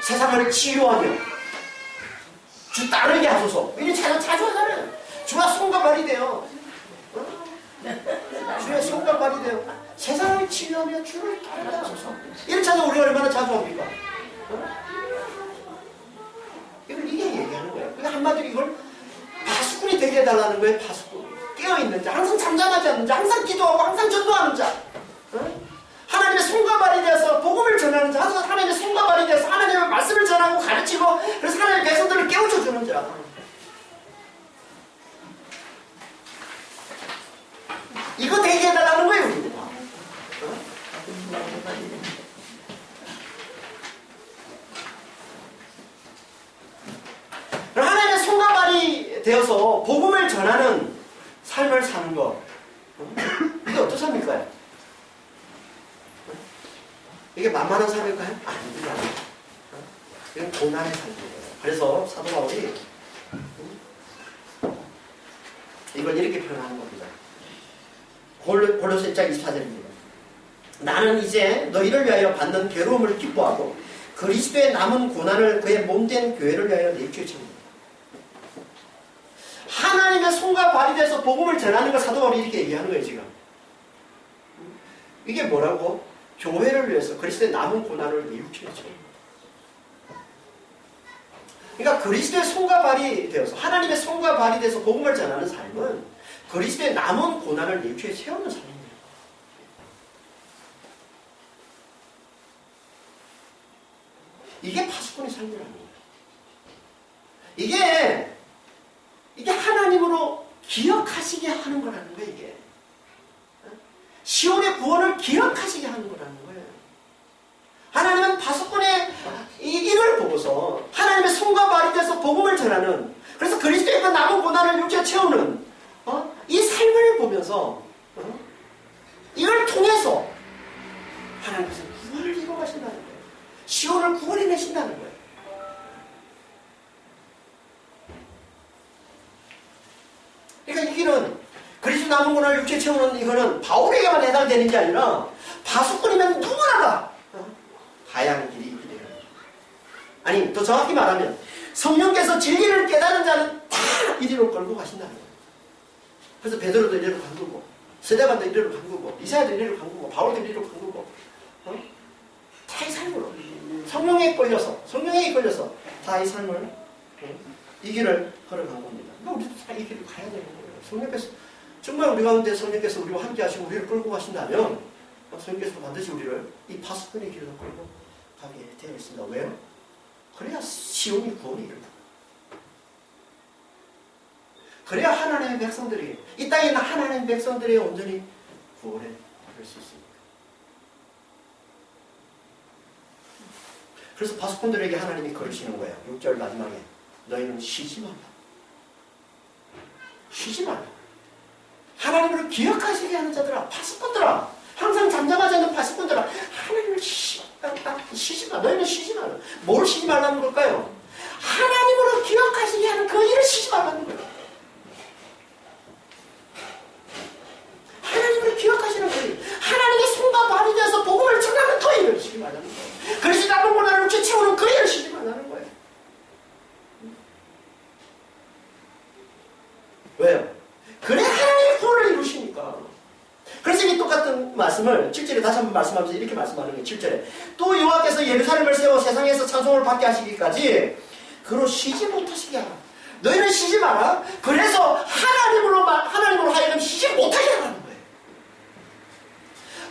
세상을 치유하며 주 따르게 하소서. 이런 찬양 자주 하잖아요. 주가 손과 발이 되어 주의 손과 발이 되어 세상을 치유하며 주를 따르게 하소서. 이런 찬양 우리가 얼마나 자주 합니까? 이게 얘기하는 거예요. 그러니까 한마디로 이걸 파수꾼이 되게 해달라는 거예요. 파수꾼. 깨어있는 자, 항상 잠잠하지 않는 자, 항상 기도하고 항상 전도하는 자, 하나님의 손과 발이 되어서 복음을 전하는 자, 항상 하나님의 손과 발이 되어서 하나님의 말씀을 전하고 가르치고 그래서 하나님의 백성들을 깨우쳐주는 자. 이거 되게 해달라는 거예요. 우리는. 하나님의 손과 발이 되어서 복음을 전하는 삶을 사는 것, 이게 어떤 삶일까요? 이게 만만한 삶일까요? 아닙니다. 이건 고난의 삶이에요. 그래서 사도 바울이 이걸 이렇게 표현하는 겁니다. 골로새 1장 24절입니다. 나는 이제 너희를 위하여 받는 괴로움을 기뻐하고 그리스도의 남은 고난을 그의 몸된 교회를 위하여 내주에 채웁니다. 하나님의 손과 발이 돼서 복음을 전하는 걸 사도 바울이 이렇게 얘기하는 거예요, 지금. 이게 뭐라고? 교회를 위해서 그리스도의 남은 고난을 내주에 채웁니다. 그러니까 그리스도의 손과 발이 되어서 하나님의 손과 발이 돼서 복음을 전하는 삶은 그리스도의 남은 고난을 내주에 채우는 삶입니다. 이게 파수꾼의 삶이라는 거예요. 이게 하나님으로 기억하시게 하는 거라는 거예요. 이게 시온의 구원을 기억하시게 하는 거라는 거예요. 하나님은 파수꾼의 이걸 보고서 하나님의 손과 발이 돼서 복음을 전하는, 그래서 그리스도의 그 남은 고난을 육체에 채우는 이 삶을 보면서 이걸 통해서 하나님께서 구원을 이루어가신다는 거예요. 시온을 구원해내신다는 거예요. 그러니까 이 길은 그리스도 남은 고난을 육체에 채우는 이거는 바울에게만 해당되는 게 아니라 파수꾼이면 누구나 다 가야 하는 길이 있게 되는 거예요. 아니, 더 정확히 말하면 성령께서 진리를 깨달은 자는 다 이리로 끌고 가신다는 거예요. 그래서 베드로도 이리로 간 거고, 스데반도 이리로 간 거고, 이사야도 이리로 간 거고, 바울도 이리로 간 거고, 다 이 삶으로 성령에 끌려서 다 이 삶을 이 길을 걸어간 겁니다. 그러니까 우리도 다 이 길을 가야 되는 거예요. 성령께서 정말 우리 가운데 성령께서 우리와 함께 하시고 우리를 끌고 가신다면 성령께서 반드시 우리를 이 파수꾼의 길로 끌고 가게 되어 있습니다. 왜요? 그래야 시온이 구원이 이룬다. 그래야 하나님의 백성들이, 이 땅에 있는 하나님의 백성들이 온전히 구원에 이룰 수 있습니다. 그래서 파수꾼들에게 하나님이 그러시는 거예요. 6절 마지막에 너희는 쉬지 말라. 쉬지 말라. 하나님을 기억하시게 하는 자들아, 파수꾼들아, 항상 잠잠하지 않는 파수꾼들아, 하나님을 쉬지 말라. 너희는 쉬지 말라. 뭘 쉬지 말라는 걸까요? 하나님으로 기억하시게 하는 그 일을 쉬지 말라는 거예요. 하나님을 기억하시는 그 일, 하나님의 손과 발이 되어서 복음을 전하는 그 일을 쉬지 말라는 거예요. 그리스도 남은 고난을 육체 채우는 그 일을 쉬지 말라는 거예요. 왜요? 그래 하나님의 구원을 이루시니까. 그래서 이 똑같은 말씀을 7절에 다시 한번 말씀하면서 이렇게 말씀하는 거예요. 7절에 또 여호와께서 예루살렘을 세워 세상에서 찬송을 받게 하시기까지 그로 쉬지 못하시게 하라. 너희는 쉬지 마라. 그래서 하나님으로 하여금 쉬지 못하게 하라는 거예요.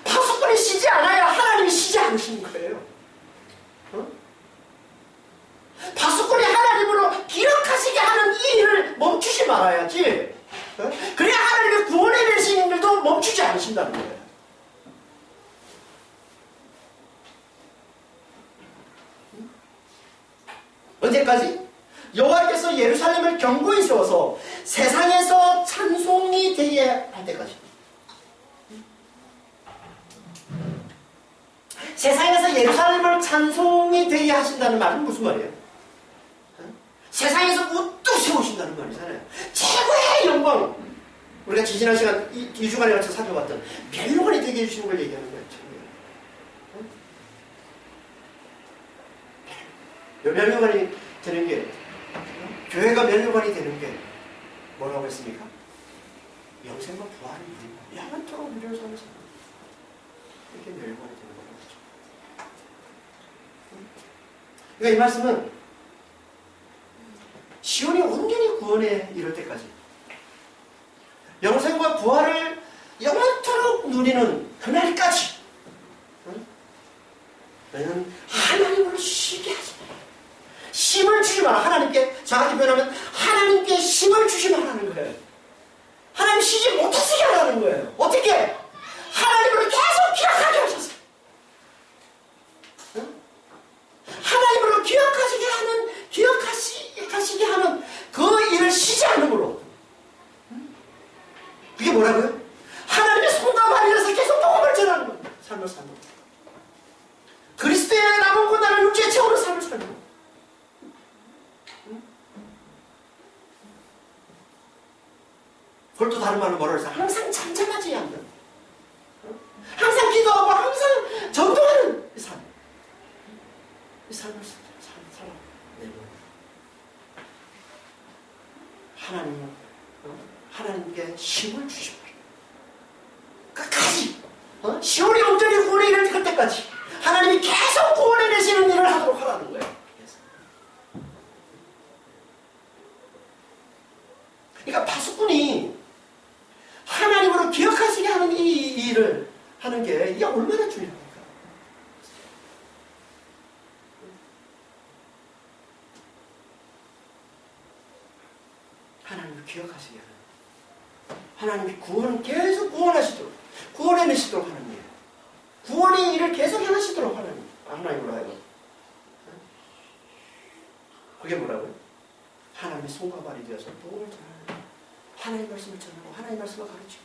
파수꾼이 쉬지 않아야 하나님이 쉬지 않으시는 거예요. 파수꾼이 하나님으로 기억하시게 하는 이 일을 멈추지 말아야지. 그래야 하나님의 구원에 내리시는 일도 멈추지 않으신다는 거예요. 언제까지? 여호와께서 예루살렘을 견고히 세워서 세상에서 찬송이 되게 할 때까지. 세상에서 예루살렘을 찬송이 되게 하신다는 말은 무슨 말이에요? 세상에서 우뚝 세우신다는 말이잖아요. 최고의 영광. 우리가 지난 시간 2주간에 같이 살펴봤던 멸류관이 되게 해주시는 걸 얘기하는 거예요. 멸류관이 되는 게, 교회가 멸류관이 되는 게 뭐라고 했습니까? 영생과 부활이 있는 거예요. 영원토록 누려 사는 사람. 이렇게 멸류관이 되는 거라고 했죠. 그러니까 이 말씀은 시온이 온전히 구원에 이를 때까지 영생과 부활을 영원토록 누리는 그날까지 너희는 하나님을 쉬게 하지 마라. 힘을 주지 마라. 하나님께, 정확히 표현하면 하나님께 힘을 주지 말라는 거예요. 하나님 쉬지 못하시게 하라는 거예요. 어떻게? 하나님을 계속 기억하게 하셨어요. 하나님으로 기억하시게 하는 그 일을 쉬지 않음으로. 그게 뭐라고요? 하나님의 손과 발이라서 계속 복음을 전하는 거예요. 삶을 살고. 그리스도의 남은 고난을 육체에 채우는 삶을 살고. 그걸 또 다른 말로 뭐라고 해서 항상 잠잠하지 않는, 항상 기도하고 항상 전도하는 삶. 이 삶을 살아. 하나님은 하나님께 힘을 주시고 끝까지 시온이 온전히 구원에 이를 그때까지 하나님이 계속 구원해내시는 일을 하도록 하라는 거예요. 그러니까 파수꾼이 하나님으로 기억하시게 하는 이 일을 하는 게 이게 얼마나 중요합니까? 하나님을 기억하시게 하는, 하나님이 구원 계속 구원하시도록, 구원해내시도록 하는 일, 구원의 일을 계속 해내시도록 하는 하나님으로 하여금. 그게 뭐라고요? 하나님의 손과 발이 되어서 복음을 전하는, 하나님의 말씀을 전하고 하나님의 말씀을 가르치고,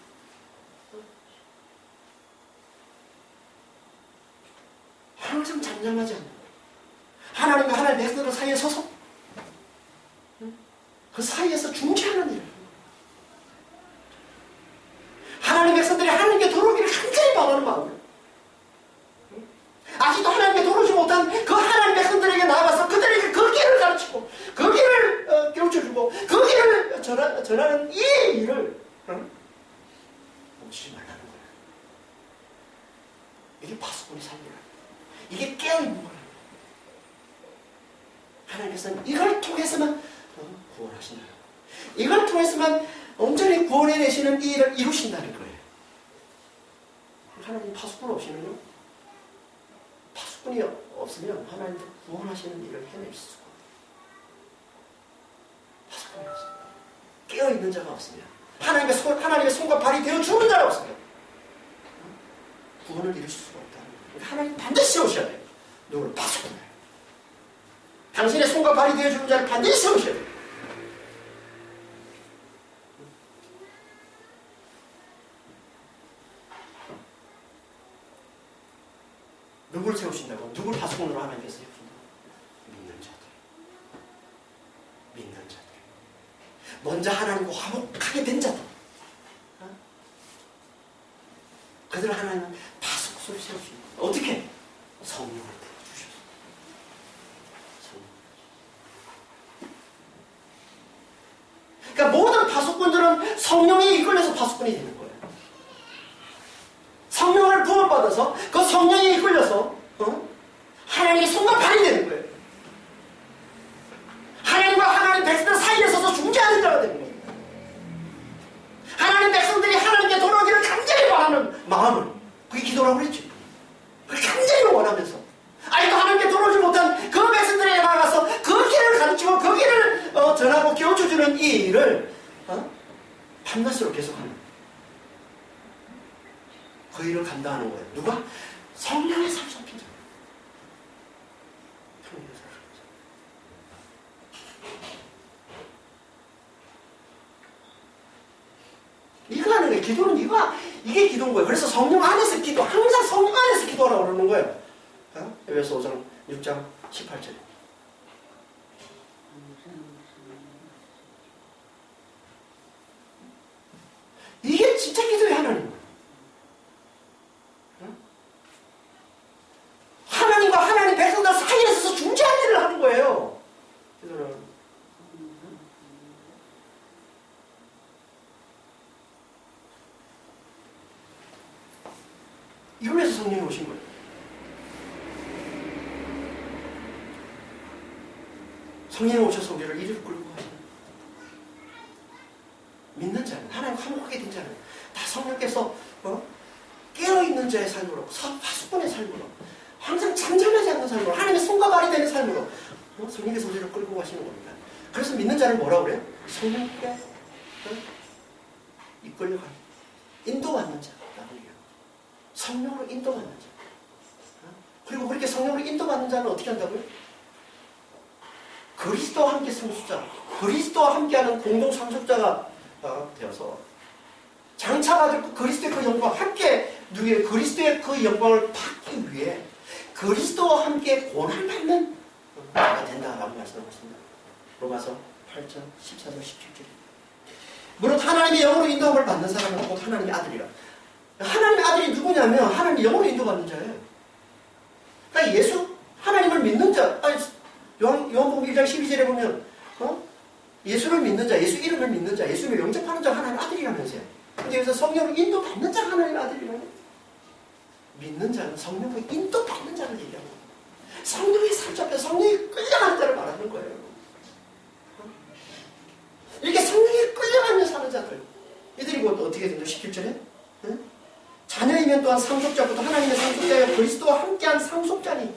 항상 잠잠하지 않는 거예요. 하나님과 하나님의 백성들 사이에 서서 그 사이에서 중재하는 일을, 하나님의 백성들이 하나님께 돌아오기를 간절히 바라는 마음으로, 아직도 하나님께 돌아오지 못한 그 하나님의 백성들에게 나아가서 그들에게 그 길을 가르치고 그 길을 깨우쳐주고 그 길을 전하는 이 일을 놓치지 말라는 거예요. 이게 파수꾼의 삶이라. 이게 깨어있는 거예요. 하나님께서는 이걸 통해서만 구원하신다. 이걸 통해서만 온전히 구원해내시는 이 일을 이루신다는 거예요. 하나님 파수꾼 없이는요, 파수꾼이 없으면 하나님도 구원하시는 일을 해낼 수가 없어요. 파수꾼이 없어요. 깨어있는 자가 없으면, 하나님의 손과 발이 되어 주는 자가 없으면 구원을 이루실 수가 없다는 거예요. 그러니까 하나님 반드시 오셔야 돼요. 누구를? 파수꾼을. 당신의 손과 발이 되어 주는 자를 반드시 오셔야 돼요. 누구를 세우신다고? 누구를 파수꾼으로 하나님께서 세우신다고? 믿는 자들. 믿는 자들. 먼저 하나님과 화목하게 된 자들. 그들을 하나님은 파수꾼으로 세우십니다. 어떻게? 성령을 부어주셔서. 그러니까 모든 파수꾼들은 성령에 이끌려서 파수꾼이 되는 거예요. 성령을 부어받아서 그 성령에 이끌려서 하나님의 손과 발이 되는 거예요. 하나님과 하나님 백성들 사이에 서서 중재하는 자가 되는 거예요. 하나님 백성들이 하나님께 돌아오기를 간절히 바라는 마음을, 그게 기도라고 그랬죠. 그걸 간절히 원하면서 아직도 하나님께 돌아오지 못한 그 백성들에게 나가서 그 길을 가르치고 그 길을 전하고 깨우쳐주는 이 일을 밤낮으로 계속하는 그 일을 감당하는 거예요. 누가? 성령의 사로잡힌 자. 성령의 사로잡힌 자. 이거 하는 거예요. 기도는 이게 기도인 거예요. 그래서 성령 안에서 기도, 항상 성령 안에서 기도하라고 그러는 거예요. 에베소 5장 6장 18절. 이게 진짜 기도의 하나님. 하나님과 하나님 백성들 사이에 서서 중재하는 일을 하는 거예요. 기도는. 이걸 위해서 성령이 오신 거예요. 성령이 오셔서 우리를 이를 끌고 가시는, 믿는 자는, 하나님 화목하게 된 자는 다 성령께서 깨어있는 자의 삶으로, 파수꾼의 삶으로, 항상 잠잠하지 않는 삶으로, 하나님의 손과 발이 되는 삶으로 성령께서 우리를 끌고 가시는 겁니다. 그래서 믿는 자를 뭐라고 그래요? 성령께 이끌려가는, 인도받는 자라고 해요. 성령으로 인도받는 자. 그리고 그렇게 성령으로 인도받는 자는 어떻게 한다고요? 그리스도와 함께 상속자, 그리스도와 함께하는 공동 상속자가 되어서 장차받을 그리스도의 그 영광, 함께 누구의 그리스도의 그 영광을 받기 위해 그리스도와 함께 고난받는 자가 된다라고 말씀하고 있습니다. 로마서 8장 14절 17절. 무릇 하나님의 영으로 인도함을 받는 사람은 곧 하나님의 아들이라. 하나님의 아들이 누구냐면 하나님의 영으로 인도받는 자예요. 그러니까 예수, 하나님을 믿는 자, 아니, 요한복음 1장 12절에 보면 예수를 믿는 자, 예수 이름을 믿는 자, 예수를 영접하는 자 하나님 아들이라면서요. 근데 여기서 성령을 인도받는 자가 하나님 아들이라면 믿는 자는 성령을 인도받는 자를 얘기하는 거예요. 성령이 사로잡혀 성령이 끌려가는 자를 말하는 거예요. 이렇게 성령이 끌려가며 사는 자들, 이들이 곧 어떻게 된다? 17절에 자녀이면 또한 상속자부터 하나님의 상속자여 그리스도와 함께한 상속자니,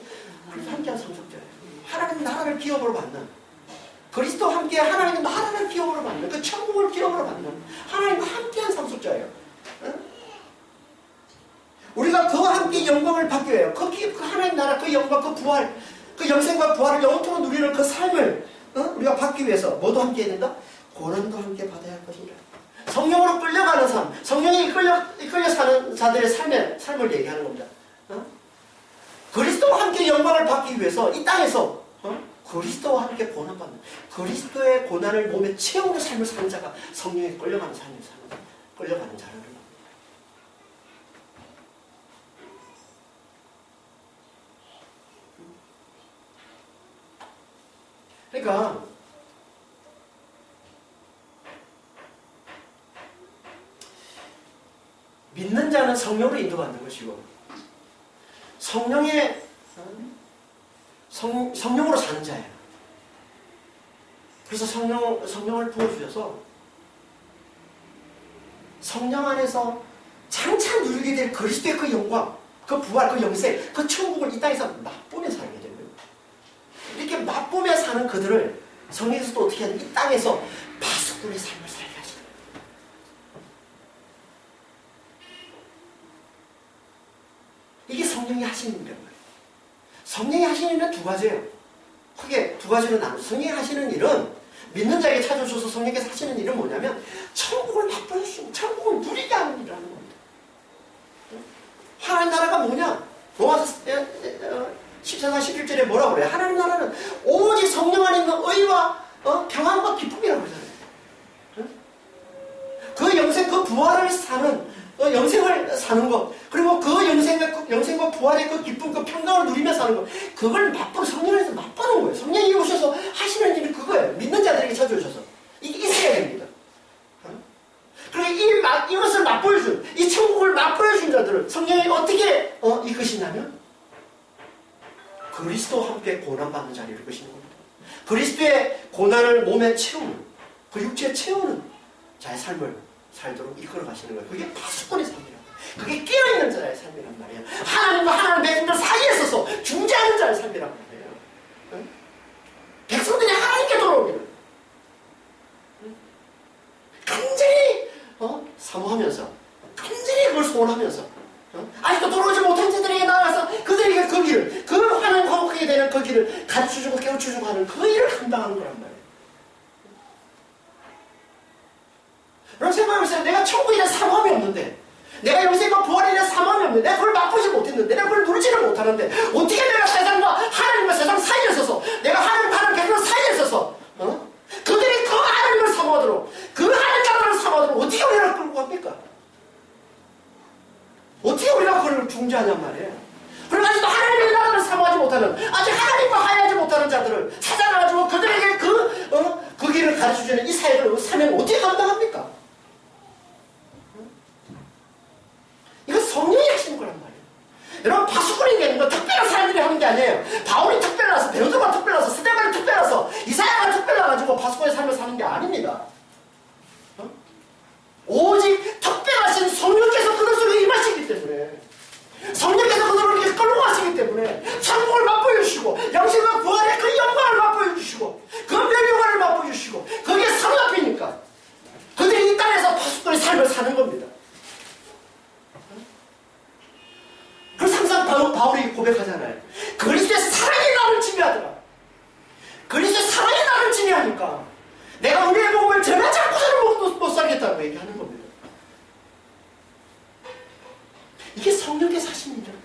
함께한 상속자예요. 하나님 나라를 기업으로 받는, 그리스도와 함께 하나님의 나라를 기업으로 받는, 그 천국을 기업으로 받는 하나님과 함께한 상속자예요. 우리가 그와 함께 영광을 받기 위해요. 그 하나님 나라, 그 영광, 그 부활, 그 영생과 부활을 영원토록 누리는 그 삶을 우리가 받기 위해서 뭐도 함께 해야 된다? 고난도 함께 받아야 할 것이다. 성령으로 끌려가는 삶, 성령이 이끌려 사는 자들의 삶을 얘기하는 겁니다. 그리스도와 함께 영광을 받기 위해서 이 땅에서 그리스도와 함께 고난받는, 그리스도의 고난을 몸에 채우는 삶을 사는 자가 성령에 끌려가는 삶을 사는, 끌려가는 자라는 겁니다. 그러니까 믿는 자는 성령으로 인도받는 것이고 성령으로 사는 자예요. 그래서 성령을 부어주셔서 성령 안에서 장차 누리게 될 그리스도의 그 영광, 그 부활, 그 영생, 그 천국을 이 땅에서 맛보며 살게 되는 거예요. 이렇게 맛보며 사는 그들을 성령께서 또 어떻게 하냐, 이 땅에서 파수꾼의 삶을 살게 하시는 거예요. 이게 성령이 하시는 일이란 말이에요. 성령이 하시는 일은 두 가지예요. 크게 두 가지로 나누죠. 성령이 하시는 일은, 믿는 자에게 찾아주셔서 성령께서 하시는 일은 뭐냐면 천국을 맛보여주시고 천국을 누리게 하는 일이라는 겁니다. 하나님 나라가 뭐냐? 로마서 14장 11절에 뭐라고 그래요? 하나님 나라는 오직 성령 안에 있는 의와 평안과 기쁨이라고 그러잖아요. 그 영생, 그 부활을 사는, 영생을 사는 것, 그리고 그 영생과 부활의 그 기쁨, 그 평강을 누리며 사는 것, 그걸 성령 안에서 맛보는 거예요. 성령이 오셔서 하시는 일이 그거예요. 믿는 자들에게 찾아오셔서. 이게 있어야 됩니다. 그리고 이것을 맛보여준, 이 천국을 맛보여준 자들을 성령이 어떻게 이끄시냐면 그리스도와 함께 고난받는 자리를 이끄시는 겁니다. 그리스도의 고난을 몸에 채우는, 그 육체에 채우는 자의 삶을 살도록 이끌어 가시는 거예요. 그게 파수꾼의 삶이란 말이에요. 그게 깨어있는 자의 삶이란 말이에요. 하나님과 하나님의 백성들 사이에 서서 중재하는 자의 삶이란 말이에요. 백성들이 하나님께 돌아오기를 간절히 사모하면서, 간절히 그걸 소원하면서, 아직도 돌아오지 못한 자들에게 나아가서 그들에게 그 길을, 그 하나님 화목하게 되는 그 길을 가르쳐주고 깨우쳐주고 하는 그 일을 감당하는 거란 말이에요. 여러분 생각해보세요. 내가 천국에 대한 사모함이 없는데, 내가 영생과 부활에 대한 사모함이 없는데, 내가 그걸 맛보지 못했는데, 내가 그걸 누리지를 못하는데, 어떻게 내가 세상과 하나님과 세상 사이에 서서, 내가 하나님 백성 사이에 서서 그들이 그 하나님을 사모하도록, 그 하나님 나라를 사모하도록 어떻게 우리가 끌고 갑니까? 어떻게 우리가 그걸 중재하냔 말이에요. 그리고 아직도 하나님의 나라를 사모하지 못하는, 아직 하나님과 화해하지 못하는 자들을 찾아가지고 그들에게 그 길을 가르쳐주는 이 사역을, 사명을 어떻게 감당합니까? 이거 성령이 하시는 거란 말이에요. 여러분, 파수꾼이 되는 거 특별한 사람들이 하는 게 아니에요. 바울이 특별해서, 베드로가 특별해서, 스데반이 특별해서, 이사야가 특별해가지고 파수꾼의 삶을 사는 게 아닙니다. 오직 특별하신 성령께서 그들 속에 임하시기 때문에, 성령께서 그들을 이렇게 끌고 가시기 때문에 천국을 맛보여주시고, 영생과 부활의 그 영광을 맛보여주시고, 그 멸류관을 맛보여주시고, 그게 사로잡히니까 그들이 이 땅에서 파수꾼의 삶을 사는 겁니다. 그래서 항상 바울이 고백하잖아요. 그리스도의 사랑이 나를 지배하더라. 그리스도의 사랑이 나를 지배하니까 내가 은혜의 복음을 전하지 않고서는 못 살겠다고 얘기하는 겁니다. 이게 성령께서 하신 일이에요.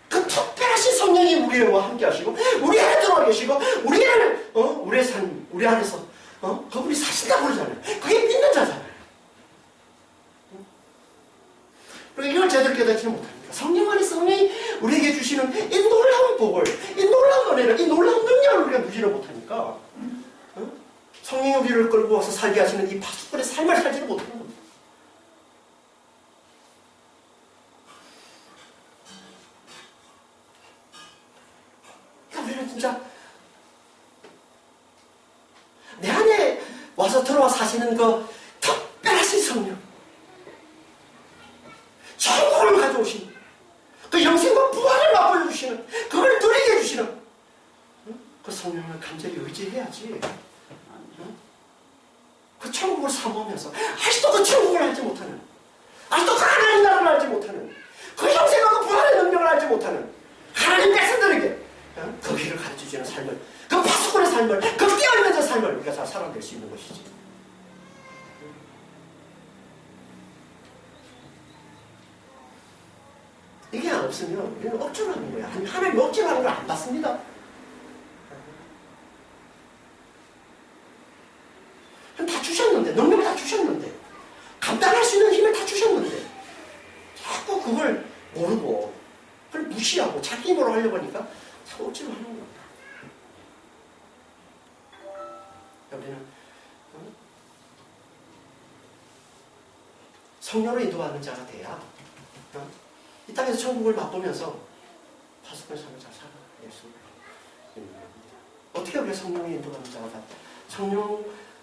그 특별하신 성령이 우리와 함께 하시고, 우리 안에 들어와 계시고, 우리의 삶, 우리 안에서 그분이 사신다고 그러잖아요. 그게 믿는 자잖아요. 그리고 이걸 제대로 깨닫지는 못합니다. 성령 안에 성령이 우리에게 주시는 이 놀라운 복을, 이 놀라운 은혜를, 이 놀라운 능력을 우리가 누리를 못하니까 성령이 우리를 끌고 와서 살게 하시는 이 파수꾼의 삶을 살지를 못하는 겁니다. 그러니까 우리는 진짜 내 안에 와서 들어와 사시는 그 특별하신 성령, 천국을 가져오신 그 영생과 부활을 맛보여 주시는, 그걸 누리게 해주시는 그 성령을 간절히 의지해야지. 그 천국을 사모하면서 아직도 그 천국을 알지 못하는, 아직도 그 하나님 나라를 알지 못하는, 그 영생과 그 부활의 능력을 알지 못하는 하나님 백성들에게 그 길을 가르쳐주는 삶을, 그 파수꾼의 삶을, 그 깨어있는 저 삶을 우리가 잘 살아낼 수 있는 것이지. 이게 없으면 우리는 억지로 하는 거야. 하나님 억지로 하는 걸 안 받습니다. 다 주셨는데, 능력을 다 주셨는데, 감당할 수 있는 힘을 다 주셨는데, 자꾸 그걸 모르고, 그걸 무시하고 자기 힘으로 하려고 하니까 자꾸 억지로 하는 겁니다. 우리는 성령으로 인도하는 자가 돼야 이 땅에서 천국을 맛보면서 파수꾼의 삶을 잘 살아낼 수 있는 겁니다. 어떻게 우리가 성령의 인도하는 자가 다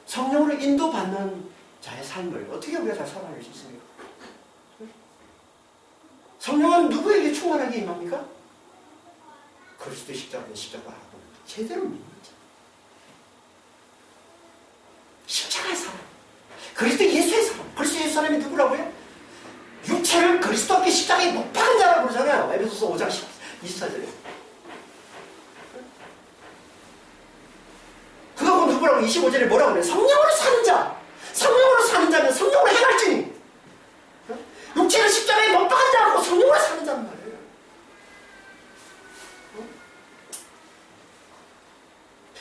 성령으로 인도받는 자의 삶을 어떻게 우리가 잘 살아낼 수 있습니까? 성령은 누구에게 충만하게 임합니까? 그리스도의 십자가를 하고 제대로 믿는 자. 십자가의 사람, 그리스도 예수의 사람. 그리스도 예수 사람이 누구라고요? 육체를 그리스도께 십자가에 못 박은 자라고 그러잖아요. 에베소서 5장 24절에. 그거 누구라고 25절에 뭐라고 그래요? 성령으로 사는 자. 성령으로 사는 자면 성령으로 행할지니. 육체를 십자가에 못 박은 자라고 성령으로 사는 자란 말이에요.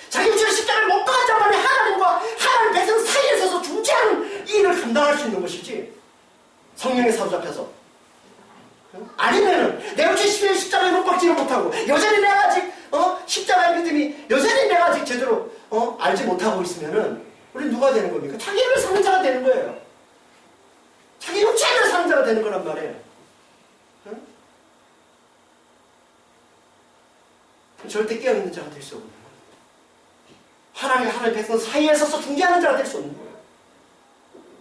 자기 육체를 십자가에 못 박은 자만이 하나님과 하나님 백성 사이에 서서 중재하는 일을 감당할 수 있는 것이지. 성령에 사로잡혀서. 아니면은 내 육체 십자가에 못 박지를 못하고 여전히 내가 아직 십자가의 믿음이 여전히 내가 아직 제대로 알지 못하고 있으면은 우리 누가 되는 겁니까? 자기 힘을 사는 자가 되는 거예요. 자기 육체를 사는 자가 되는 거란 말이에요. 절대 깨어있는 자가 될 수 없는 거예요. 하나님 백성 사이에 서서 중재하는 자가 될 수 없는 거예요.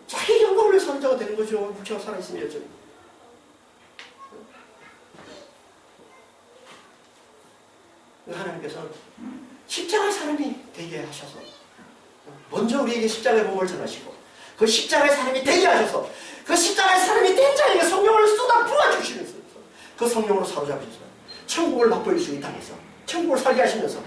자기 영광을 위해 사는 자가 되는 거죠. 육체가 살아있으면 여전히. 하나님께서 십자가의 사람이 되게 하셔서 먼저 우리에게 십자가의 복음을 전하시고 그 십자가의 사람이 되게 하셔서 그 십자가의 사람이 된 자에게 성령을 쏟아 부어주시면서 그 성령으로 사로잡히셔서 천국을 맛보일 수 이 땅에서 천국을 살게 하시면서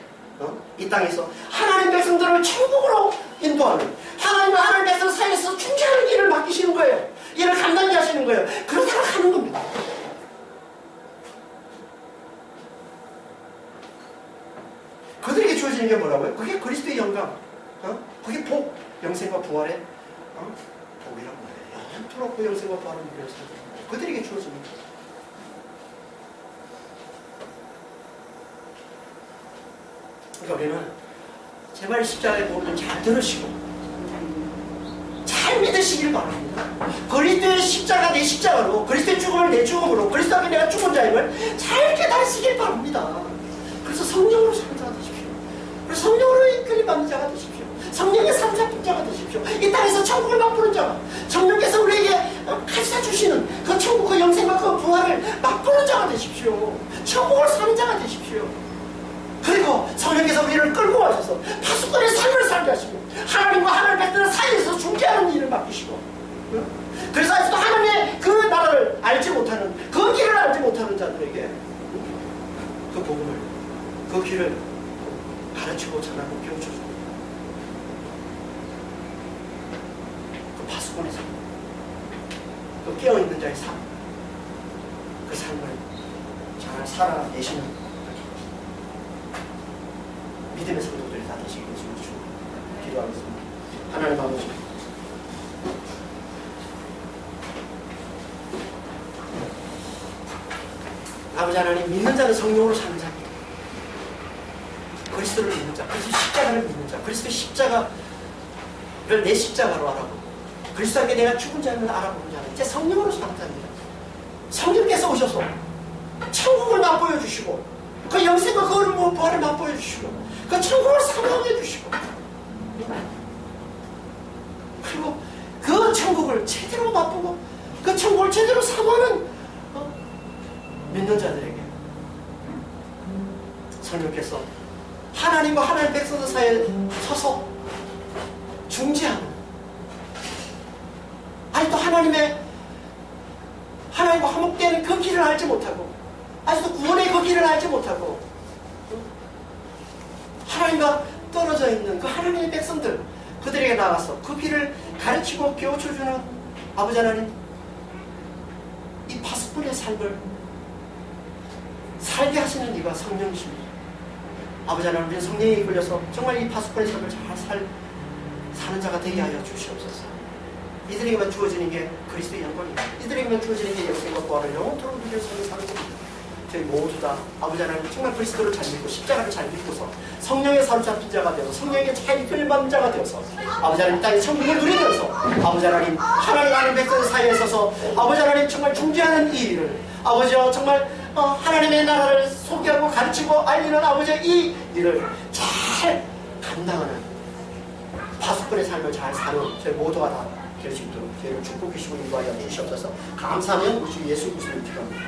이 땅에서 하나님 백성들을 천국으로 인도하는 하나님과 하나님 백성 사이에서 중재하는 일을 맡기시는 거예요. 일을 감당케 하시는 거예요. 그러다가 가는 겁니다. 그들에게 주어지는 게 뭐라고요? 그게 그리스도의 영광, 그게 복, 영생과 부활의 복이란 말이에요. 영원토록 그 영생과 부활을 누려서 그들에게 주어집니다. 그러니까 우리는 제발 십자가의 복음을 잘 들으시고 잘 믿으시길 바랍니다. 그리스도의 십자가 내 십자가로, 그리스도의 죽음을 내 죽음으로, 그리스도께 내가 죽은 자임을 잘 깨달으시길 바랍니다. 그래서 성령으로 사는 자가 되십시오. 그래서 성령으로 이끌림받는 자가 되십시오. 성령의 사로잡힌 자가 되십시오. 이 땅에서 천국을 맛보는 자가, 성령께서 우리에게 가르쳐 주시는 그 천국, 그 영생과 그 부활을 맛보는 자가 되십시오. 천국을 사는 자가 되십시오. 그리고 성령께서 우리를 끌고 와셔서 파수꾼의 삶을 살게 하시고 하나님과 하나님 백성들 사이에서 중재하는 일을 맡기시고, 그래서 아직도 하나님의 그 나라를 알지 못하는, 그 길을 알지 못하는 자들에게 그 복음을, 그 길을 가르치고 전하고 깨우쳐주고, 그 파수꾼의 삶, 그 깨어있는 자의 삶, 그 삶을 잘 살아내시는 믿음의 성도들이 다 되시길 주시고 기도하겠습니다. 하나님 아버지, 아버지 하나님, 믿는 자는 성령으로 사는 자입니다. 그리스도를 믿는 자, 그리스도 십자가를 믿는 자, 그리스도 십자가를 내 십자가로 알아보고 그리스도에게 내가 죽은 자임을 알아보는 자는 이제 성령으로 사는 자입니다. 성령께서 오셔서 천국을 맛보여 주시고 그 영생과 그 부활을 맛보여 주시고 그 천국을 사모해 주시고 그리고 그 천국을 제대로 맛보고 그 천국을 제대로 사모하는 믿는 자들에게 성령께서 하나님과 하나님 백성들 사이에 서서 중재하는, 아직도 하나님과 화목되는 그 길을 알지 못하고 아직도 구원의 그 길을 알지 못하고 하나님과 떨어져 있는 그 하나님의 백성들, 그들에게 나가서 그 길을 가르치고 깨우쳐주는 아버지 하나님, 이 파수꾼의 삶을 살게 하시는 이가 성령이십니다. 아버지 하나님, 우리는 성령에 이끌려서 정말 이 파수꾼의 삶을 잘 사는 자가 되게 하여 주시옵소서. 이들에게만 주어지는 게 그리스도의 영광입니다. 이들에게만 주어지는 게 영생과 구원을 영원토록 누릴 삶을 사는 겁니다. 저희 모두 다 아버지 하나님 정말 그리스도를 잘 믿고 십자가를 잘 믿고서 성령에 사로잡힌 자가 되어서 성령에 잘 이끌받는 자가 되어서 아버지 하나님 땅의 천국을 누리면서 아버지 하나님 하나님 백성 사이에 서서 아버지 하나님 정말 중재하는 이 일을 아버지와 정말 하나님의 나라를 소개하고 가르치고 알리는 아버지의 이 일을 잘 감당하는 파수꾼의 삶을 잘 사는 저희 모두가 다 될 수 있도록 저희를 축복해 주시고 인도하여 주시옵소서. 감사하면 우리 주 예수 그리스도를 기도합니다.